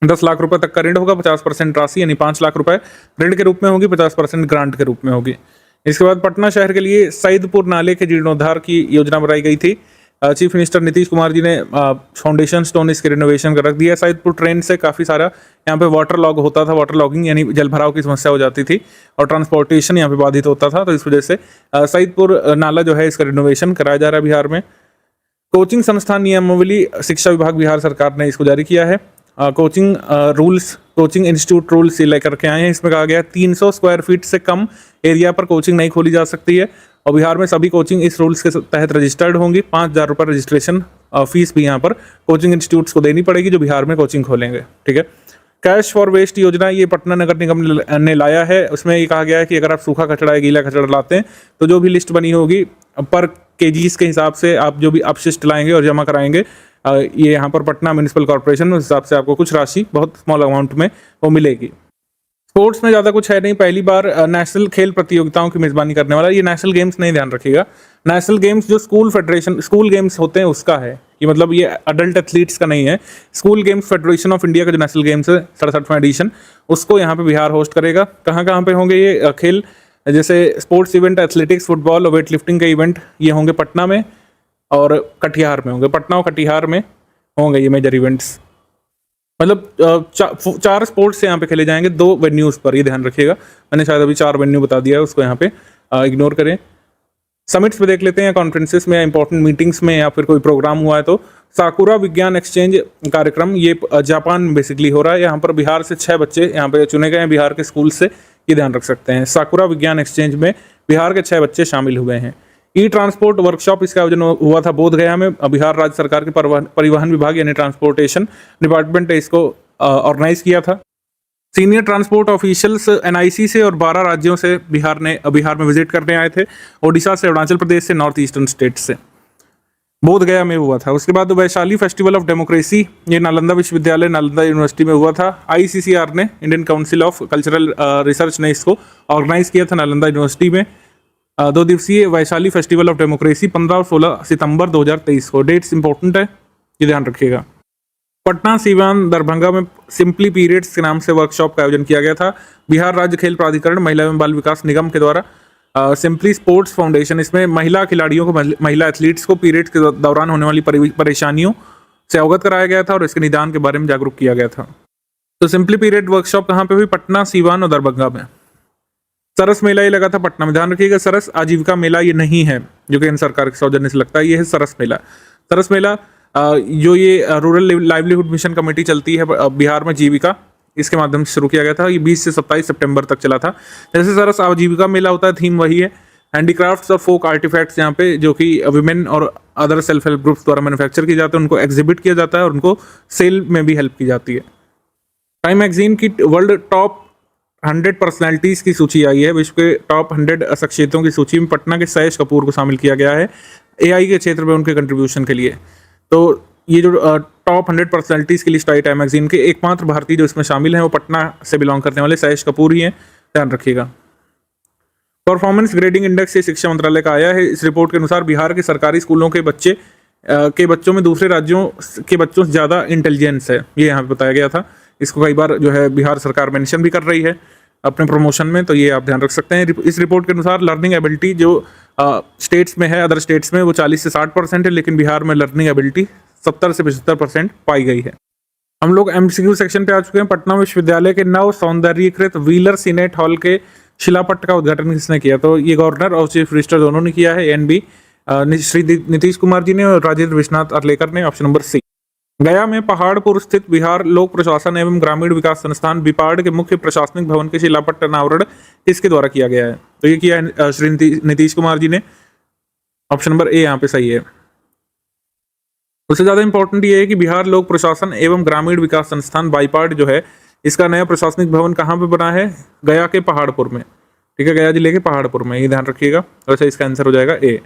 10 लाख रुपए तक का ऋण होगा, 50% राशि यानी 5 लाख रुपए ऋण के रूप में होगी, 50% ग्रांट के रूप में होगी। इसके बाद पटना शहर के लिए सईदपुर नाले के जीर्णोद्धार की योजना बनाई गई थी। चीफ मिनिस्टर नीतीश कुमार जी ने फाउंडेशन स्टोन इसके रिनोवेशन कर रख दिया। सईदपुर ट्रेन से काफ़ी सारा यहाँ पे वाटर लॉग होता था, वाटर लॉगिंग यानी जल भराव की समस्या हो जाती थी और ट्रांसपोर्टेशन यहाँ पे बाधित होता था, तो इस वजह से सईदपुर नाला जो है इसका रिनोवेशन कराया जा रहा है बिहार में। कोचिंग संस्थान नियमावली शिक्षा विभाग बिहार सरकार ने इसको जारी किया है। Coaching rules, coaching institute rules ये लेकर के आए हैं। इसमें कहा गया है 300 स्क्वायर फीट से कम एरिया पर कोचिंग नहीं खोली जा सकती है और बिहार में सभी कोचिंग इस रूल्स के तहत रजिस्टर्ड होंगी। 5,000 रुपये रजिस्ट्रेशन फीस भी यहाँ पर कोचिंग इंस्टीट्यूट्स को देनी पड़ेगी जो बिहार में कोचिंग खोलेंगे। ठीक है, कैश फॉर वेस्ट योजना ये पटना नगर निगम ने लाया है। उसमें ये कहा गया है कि अगर आप सूखा कचरा या गीला कचरा लाते हैं तो जो भी लिस्ट बनी होगी पर केजीज के हिसाब से आप जो भी अपशिष्ट लाएंगे और जमा कराएंगे, ये यहाँ पर पटना म्यूनिसिपल कॉर्पोरेशन, उस हिसाब से आपको कुछ राशि बहुत स्मॉल अमाउंट में वो मिलेगी। स्पोर्ट्स में ज़्यादा कुछ है नहीं, पहली बार नेशनल खेल प्रतियोगिताओं की मेज़बानी करने वाला। ये नेशनल गेम्स नहीं, ध्यान रखिएगा, नेशनल गेम्स जो स्कूल गेम्स होते हैं उसका है ये, मतलब ये अडल्ट एथलीट्स का नहीं है। School games federation of India का जो नेशनल गेम्स है 67वां एडिशन, उसको यहाँ पे बिहार होस्ट करेगा। कहाँ कहाँ पे होंगे ये खेल? जैसे स्पोर्ट्स इवेंट, एथलेटिक्स, फुटबॉल और वेट लिफ्टिंग के इवेंट ये होंगे पटना में और कटिहार में होंगे। पटना और कटिहार में होंगे ये मेजर इवेंट्स। मतलब 4 स्पोर्ट्स यहाँ पे खेले जाएंगे 2 वेन्यूज़ पर, ये ध्यान रखिएगा। मैंने शायद अभी 4 वेन्यू बता दिया है, उसको यहाँ पे इग्नोर करें। समिट्स पे देख लेते हैं, कॉन्फ्रेंसेस में, इंपॉर्टेंट मीटिंग्स में या फिर कोई प्रोग्राम हुआ है तो साकुरा विज्ञान एक्सचेंज कार्यक्रम ये जापान में बेसिकली हो रहा है। यहाँ पर बिहार से 6 बच्चे यहाँ पे चुने गए हैं बिहार के स्कूल से, ये ध्यान रख सकते हैं। साकुरा विज्ञान एक्सचेंज में बिहार के 6 बच्चे शामिल हुए हैं। ई ट्रांसपोर्ट वर्कशॉप इसका आयोजन हुआ था बोधगया में। बिहार राज्य सरकार के परिवहन विभाग यानी ट्रांसपोर्टेशन डिपार्टमेंट ने इसको ऑर्गेनाइज किया था। सीनियर ट्रांसपोर्ट ऑफिशियल्स एनआईसी से और 12 राज्यों से बिहार में विजिट करने आए थे। ओडिशा से, अरुणाचल प्रदेश से, नॉर्थ ईस्टर्न स्टेट से। बोधगया में हुआ था। उसके बाद वैशाली फेस्टिवल ऑफ डेमोक्रेसी ये नालंदा विश्वविद्यालय, नालंदा यूनिवर्सिटी में हुआ था। आईसीसीआर ने, Indian council of cultural research ने इसको ऑर्गेनाइज किया था नालंदा यूनिवर्सिटी में। 2 दिवसीय वैशाली फेस्टिवल ऑफ डेमोक्रेसी 15 और 16 सितंबर 2023 को। डेट्स इंपॉर्टेंट है, ये ध्यान रखिएगा। पटना, सीवान, दरभंगा में सिंपली पीरियड्स के नाम से वर्कशॉप का आयोजन किया गया था। बिहार राज्य खेल प्राधिकरण, महिला एवं बाल विकास निगम के द्वारा सिंपली स्पोर्ट्स फाउंडेशन, इसमें महिला खिलाड़ियों को, महिला एथलीट्स को पीरियड्स के दौरान होने वाली परेशानियों से अवगत कराया गया था और इसके निदान के बारे में जागरूक किया गया था। तो सिंपली पीरियड वर्कशॉप कहाँ पे हुई? पटना, सीवान और दरभंगा में। सरस मेला ये लगा था पटना में, ध्यान रखिएगा। सरस आजीविका मेला ये नहीं है जो केंद्र सरकार के सौजन्य से लगता है, ये है सरस मेला। सरस मेला जो ये रूरल लाइवलीहुड मिशन कमेटी चलती है बिहार में, जीविका, इसके माध्यम से शुरू किया गया था। ये 20 से 27 सितंबर तक चला था। जैसे सरस आजीविका मेला होता है, थीम वही है। हैंडीक्राफ्ट्स और फोक आर्टिफैक्ट्स यहाँ पे जो कि विमेन और अदर सेल्फ हेल्प ग्रुप्स द्वारा मैन्युफैक्चर किए जाते हैं, उनको एग्जिबिट किया जाता है और उनको सेल में भी हेल्प की जाती है। टाइम मैगजीन की वर्ल्ड टॉप 100 पर्सनैलिटीज की सूची आई है। विश्व के टॉप 100 शख्सियतों की सूची में पटना के सैयद कपूर को शामिल किया गया है एआई के क्षेत्र में उनके कंट्रीब्यूशन के लिए। तो ये जो टॉप 100 पर्सनैलिटीज की लिस्ट आई टाइम मैगजीन के, एकमात्र भारतीय जो इसमें शामिल हैं वो पटना से बिलोंग करने वाले सैयद कपूर ही हैं, ध्यान रखिएगा। परफॉर्मेंस ग्रेडिंग इंडेक्स ये शिक्षा मंत्रालय का आया है। इस रिपोर्ट के अनुसार बिहार के सरकारी स्कूलों के बच्चों में दूसरे राज्यों के बच्चों से ज़्यादा इंटेलिजेंस है, ये यहाँ पे बताया गया था। इसको कई बार जो है बिहार सरकार मेंशन भी कर रही है अपने प्रमोशन में, तो ये आप ध्यान रख सकते हैं। इस रिपोर्ट के अनुसार लर्निंग एबिलिटी जो स्टेट्स में है, अदर स्टेट्स में वो 40 से 60% है, लेकिन बिहार में लर्निंग एबिलिटी 70 से 75% पाई गई है। हम लोग एमसीक्यू सेक्शन पे आ चुके हैं। पटना विश्वविद्यालय के नव सौंदर्यीकृत व्हीलर सीनेट हॉल के शिलापट्ट का उद्घाटन किसने किया? तो ये गवर्नर और चीफ मिनिस्टर दोनों ने किया है, एनबी श्री नीतीश कुमार जी ने और राजेंद्र विश्वनाथ अर्लेकर ने, ऑप्शन नंबर सी। गया में पहाड़पुर स्थित बिहार लोक प्रशासन एवं ग्रामीण विकास संस्थान बिपाड के मुख्य प्रशासनिक भवन के शिलापट्ट अनावरण किसके द्वारा किया गया है? तो ये किया है श्री नीतीश कुमार जी ने, ऑप्शन नंबर ए यहाँ पे सही है। उससे ज्यादा इंपॉर्टेंट ये है कि बिहार लोक प्रशासन एवं ग्रामीण विकास संस्थान बाईपाड जो है, इसका नया प्रशासनिक भवन कहाँ पे बना है? गया के पहाड़पुर में, ठीक है, गया जिले के पहाड़पुर में, ये ध्यान रखिएगा। वैसे इसका आंसर हो जाएगा ए।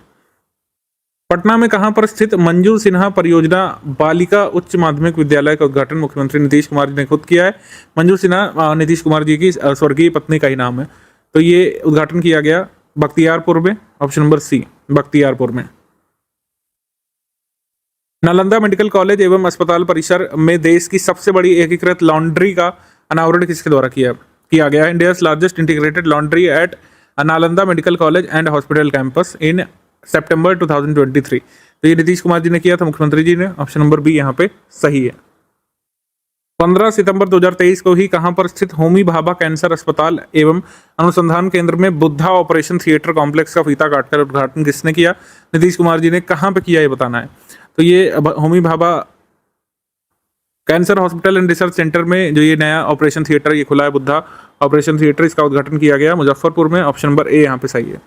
पटना में कहां पर स्थित मंजू सिन्हा परियोजना बालिका उच्च माध्यमिक विद्यालय का उद्घाटन मुख्यमंत्री नीतीश कुमार जी ने खुद किया है। मंजू सिन्हा नीतीश कुमार जी की स्वर्गीय पत्नी का ही नाम है। तो ये उद्घाटन किया गया बख्तियारपुर में, ऑप्शन नंबर सी, बख्तियारपुर में। नालंदा मेडिकल कॉलेज एवं अस्पताल परिसर में देश की सबसे बड़ी एकीकृत लॉन्ड्री का अनावरण किसके द्वारा किया गया है? India's largest integrated laundry at Nalanda medical college and hospital campus in सितंबर 2023। तो ये नीतीश कुमार जी ने किया था, मुख्यमंत्री जी ने, ऑप्शन नंबर बी यहाँ पे सही है। 15 सितंबर 2023 को ही कहां पर स्थित होमी भाभा कैंसर अस्पताल एवं अनुसंधान केंद्र में बुद्धा ऑपरेशन थिएटर कॉम्प्लेक्स का फीता काटकर उद्घाटन किसने किया? नीतीश कुमार जी ने। कहां पे किया ये बताना है। तो ये Homi Bhabha cancer hospital and research centre में जो ये नया ऑपरेशन थिएटर ये खुला है, बुद्धा ऑपरेशन थिएटर, इसका उद्घाटन किया गया मुजफ्फरपुर में, ऑप्शन नंबर ए यहाँ पे सही है।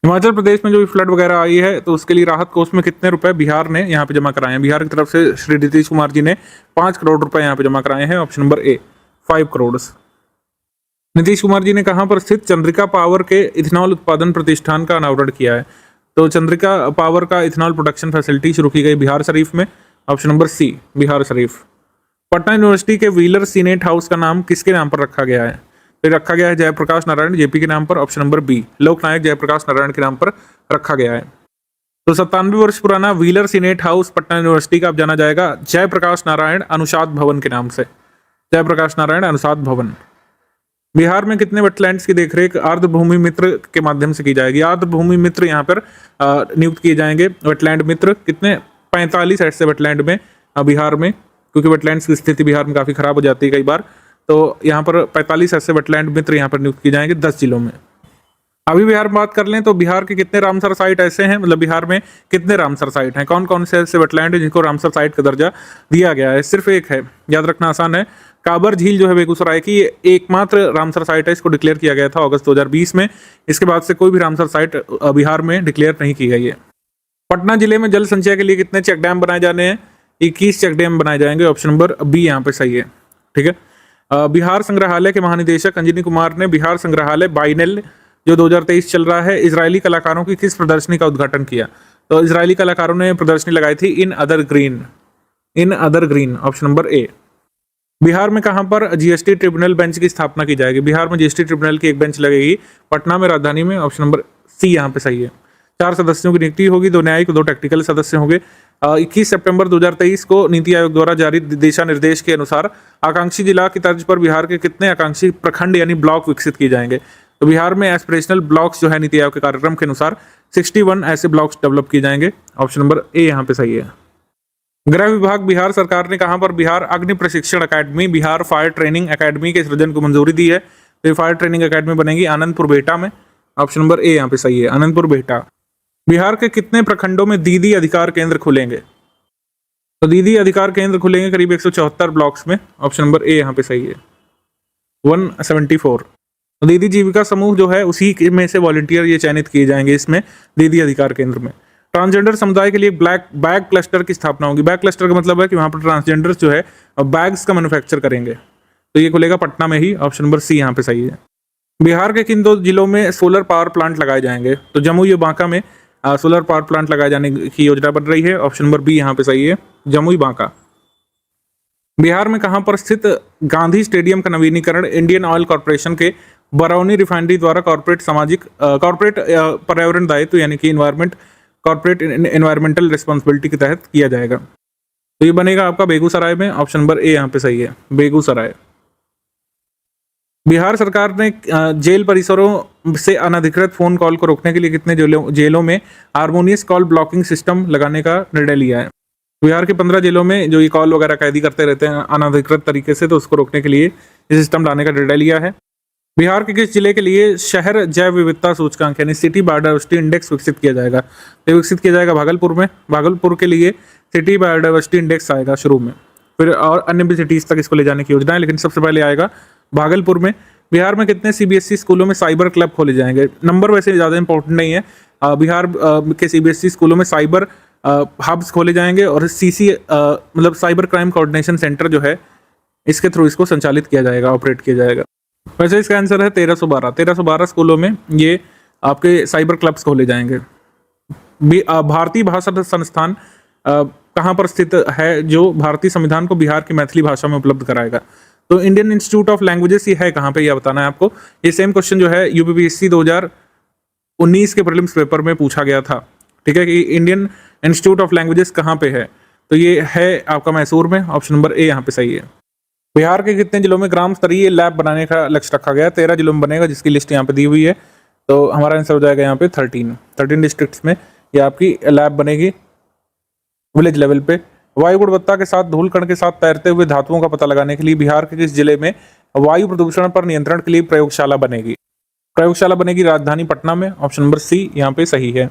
हिमाचल प्रदेश में जो भी फ्लड वगैरह आई है, तो उसके लिए राहत कोष में कितने रुपए बिहार ने यहाँ पे जमा कराए हैं? बिहार की तरफ से श्री नीतीश कुमार जी ने 5 करोड़ रुपए यहाँ पे जमा कराए हैं, option number A, 5 crore. Nitish Kumar ji ने कहां पर स्थित चंद्रिका पावर के इथेनॉल उत्पादन प्रतिष्ठान का अनावरण किया है? तो चंद्रिका पावर का इथेनॉल प्रोडक्शन फैसिलिटी शुरू की गई बिहार शरीफ में, option number C, Bihar Sharif. Patna university के व्हीलर सीनेट हाउस का नाम किसके नाम पर रखा गया है? तो रखा गया है जयप्रकाश नारायण जेपी के नाम पर, ऑप्शन नंबर बी, लोकनायक जयप्रकाश नारायण के नाम पर रखा गया है। तो 97 वर्ष पुराना wheeler senate house Patna university का अब जाना जाएगा जयप्रकाश नारायण अनुसाद भवन के नाम से, जयप्रकाश नारायण अनुसाद भवन। बिहार में कितने वेटलैंड्स की देखरेख आर्द्र भूमि मित्र के माध्यम से की जाएगी? आर्द्र भूमि मित्र यहाँ पर नियुक्त किए जाएंगे, वेटलैंड मित्र कितने? 45 ऐसे वेटलैंड में बिहार में, क्योंकि वेटलैंड्स की स्थिति बिहार में काफी खराब हो जाती है कई बार, तो यहाँ पर 45 ऐसे वेटलैंड मित्र यहाँ पर नियुक्त किए जाएंगे 10 जिलों में। अभी बिहार में बात कर लें तो बिहार के कितने रामसर साइट ऐसे हैं, मतलब बिहार में कितने रामसर साइट हैं, कौन कौन से ऐसे वेटलैंड हैं जिनको रामसर साइट का दर्जा दिया गया है? सिर्फ एक है, याद रखना आसान है, काबर झील जो है बेगूसराय की, ये एकमात्र रामसर साइट है, इसको डिक्लेयर किया गया था अगस्त 2020 में। इसके बाद से कोई भी रामसर साइट बिहार में डिक्लेयर नहीं की गई है। पटना जिले में जल संचय के लिए कितने चेक डैम बनाए जाने हैं? 21 चेक डैम बनाए जाएंगे, ऑप्शन नंबर बी यहाँ पे सही है, ठीक है। बिहार संग्रहालय के महानिदेशक अंजनी कुमार ने बिहार संग्रहालय बाइनेल जो 2023 चल रहा है, इजरायली कलाकारों की किस प्रदर्शनी का उद्घाटन किया? तो इजरायली कलाकारों ने प्रदर्शनी लगाई थी in other green, option number ए। बिहार में कहां पर जीएसटी ट्रिब्यूनल बेंच की स्थापना की जाएगी? बिहार में जीएसटी ट्रिब्यूनल की एक बेंच लगेगी पटना में, राजधानी में, ऑप्शन नंबर सी यहाँ पे सही है। 4 सदस्यों की नियुक्ति होगी, 2 न्यायिक 2 टेक्निकल सदस्य होंगे। 21 सितंबर 2023 को नीति आयोग द्वारा जारी दिशा निर्देश के अनुसार आकांक्षी जिला की तर्ज पर बिहार के कितने आकांक्षी प्रखंड यानी ब्लॉक विकसित किए जाएंगे? तो बिहार में एस्पिरेशनल ब्लॉक्स जो है नीति आयोग के कार्यक्रम के अनुसार 61 ऐसे ब्लॉक्स डेवलप किए जाएंगे, ऑप्शन नंबर ए यहाँ पे सही है। गृह विभाग बिहार सरकार ने कहां पर बिहार अग्नि प्रशिक्षण अकादमी, बिहार फायर ट्रेनिंग अकादमी के सृजन को मंजूरी दी है? तो ये फायर ट्रेनिंग अकादमी बनेगी आनंदपुर बेहटा में, ऑप्शन नंबर ए यहाँ पे सही है, आनंदपुर बेहटा। बिहार के कितने प्रखंडों में दीदी अधिकार केंद्र खुलेंगे? तो दीदी अधिकार केंद्र खुलेंगे करीब 174 ब्लॉक्स में, ऑप्शन नंबर ए यहाँ पे सही है, 174। तो दीदी जीविका समूह जो है उसी में से वॉलंटियर ये चयनित किए जाएंगे इसमें दीदी अधिकार केंद्र में। ट्रांसजेंडर समुदाय के लिए ब्लैक बैग क्लस्टर की स्थापना होगी। बैग क्लस्टर का मतलब है कि वहां पर ट्रांसजेंडर्स जो है बैग्स का मैन्युफैक्चर करेंगे, तो ये खुलेगा पटना में ही, ऑप्शन नंबर सी यहाँ पे सही है। बिहार के किन 2 जिलों में सोलर पावर प्लांट लगाए जाएंगे? तो जमुई और बांका में सोलर पावर प्लांट लगाए जाने की योजना बन रही है, ऑप्शन नंबर बी यहाँ पे सही है, जमुई बांका। बिहार में कहां पर स्थित गांधी स्टेडियम का नवीनीकरण इंडियन ऑयल कॉर्पोरेशन के बरौनी रिफाइनरी द्वारा कॉर्पोरेट पर्यावरण दायित्व यानी कि कॉर्पोरेट एनवायरमेंटल रिस्पॉन्सिबिलिटी के तहत किया जाएगा? तो ये बनेगा आपका बेगूसराय में, ऑप्शन नंबर ए यहाँ पे सही है, बेगूसराय। बिहार सरकार ने जेल परिसरों से अनधिकृत फोन कॉल को रोकने के लिए कितने जेलों में हारमोनियस कॉल ब्लॉकिंग सिस्टम लगाने का निर्णय लिया है? बिहार के 15 जेलों में जो ये कॉल वगैरह कैदी करते रहते हैं अनधिकृत तरीके से, तो उसको रोकने के लिए ये सिस्टम लाने का निर्णय लिया है। बिहार के किस जिले के लिए शहर जैव विविधता सूचकांक यानी सिटी बायोडाइवर्सिटी इंडेक्स विकसित किया जाएगा? तो विकसित किया जाएगा भागलपुर में। भागलपुर के लिए सिटी बायोडाइवर्सिटी इंडेक्स आएगा शुरू में, फिर और अन्य भी सिटीज तक इसको ले जाने की योजना है, लेकिन सबसे पहले आएगा भागलपुर में। बिहार में कितने सीबीएसई स्कूलों में साइबर क्लब खोले जाएंगे? नंबर वैसे ज़्यादा इंपॉर्टेंट नहीं है। बिहार के सीबीएसई स्कूलों में साइबर हब्स खोले जाएंगे और सीसी मतलब साइबर क्राइम कोऑर्डिनेशन सेंटर जो है इसके थ्रू इसको संचालित किया जाएगा, ऑपरेट किया जाएगा। वैसे इसका आंसर है 1312 स्कूलों में ये आपके साइबर क्लब्स खोले जाएंगे। भारतीय भाषा संस्थान कहाँ पर स्थित है जो भारतीय संविधान को बिहार की मैथिली भाषा में उपलब्ध कराएगा? तो इंडियन इंस्टीट्यूट ऑफ लैंग्वेजेस ये है कहाँ पे, यह बताना है आपको। ये सेम क्वेश्चन जो है यूपीपीएससी 2019 के प्रीलिम्स पेपर में पूछा गया था, ठीक है, कि इंडियन इंस्टीट्यूट ऑफ लैंग्वेजेस कहाँ पे है? तो ये है आपका मैसूर में, ऑप्शन नंबर ए यहाँ पे सही है। बिहार के कितने जिलों में ग्राम स्तरीय लैब बनाने का लक्ष्य रखा गया? 13 जिलों में बनेगा, जिसकी लिस्ट यहाँ पे दी हुई है। तो हमारा आंसर हो जाएगा यहाँ पे 13 डिस्ट्रिक्ट्स में ये आपकी लैब बनेगी विलेज लेवल पे। वायु गुणवत्ता के साथ धूल कण के साथ तैरते हुए धातुओं का पता लगाने के लिए बिहार के किस जिले में वायु प्रदूषण पर नियंत्रण के लिए प्रयोगशाला बनेगी? प्रयोगशाला बनेगी राजधानी पटना में, ऑप्शन नंबर सी यहाँ पे सही है।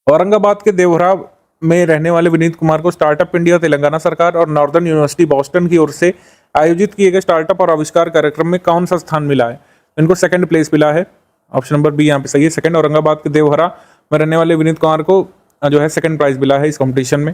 औरंगाबाद के देवरा में रहने वाले विनीत कुमार को स्टार्टअप इंडिया तेलंगाना सरकार और नॉर्दर्न यूनिवर्सिटी बॉस्टन की ओर से आयोजित किए गए स्टार्टअप और आविष्कार कार्यक्रम में कौन सा स्थान मिला है? इनको सेकंड प्लेस मिला है, ऑप्शन नंबर बी यहाँ पे सही है, सेकंड। औरंगाबाद के देवहरा में रहने वाले विनीत कुमार को जो है सेकंड प्राइज मिला है इस कॉम्पिटिशन में।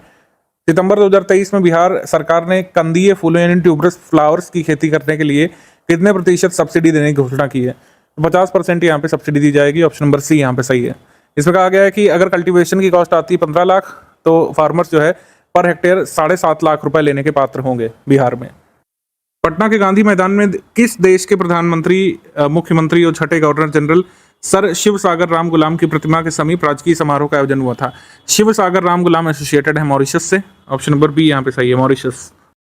सितंबर 2023 में बिहार सरकार ने कंदीय फूलों यानी ट्यूबरस फ्लावर्स की खेती करने के लिए कितने प्रतिशत सब्सिडी देने की घोषणा की है? 50% यहाँ पे सब्सिडी दी जाएगी, ऑप्शन नंबर सी यहाँ पे सही है। इसमें कहा गया है कि अगर कल्टीवेशन की कॉस्ट आती है 15 लाख तो फार्मर्स जो है पर हेक्टेयर 7.5 लाख रुपए लेने के पात्र होंगे बिहार में। पटना के गांधी मैदान में किस देश के प्रधानमंत्री, मुख्यमंत्री और छठे गवर्नर जनरल सर शिव सागर राम गुलाम की प्रतिमा के समीप राजकीय समारोह का आयोजन हुआ था? शिव सागर राम गुलाम एसोसिएटेड है मॉरिशस से, ऑप्शन नंबर बी यहाँ पे सही है, मॉरिशस।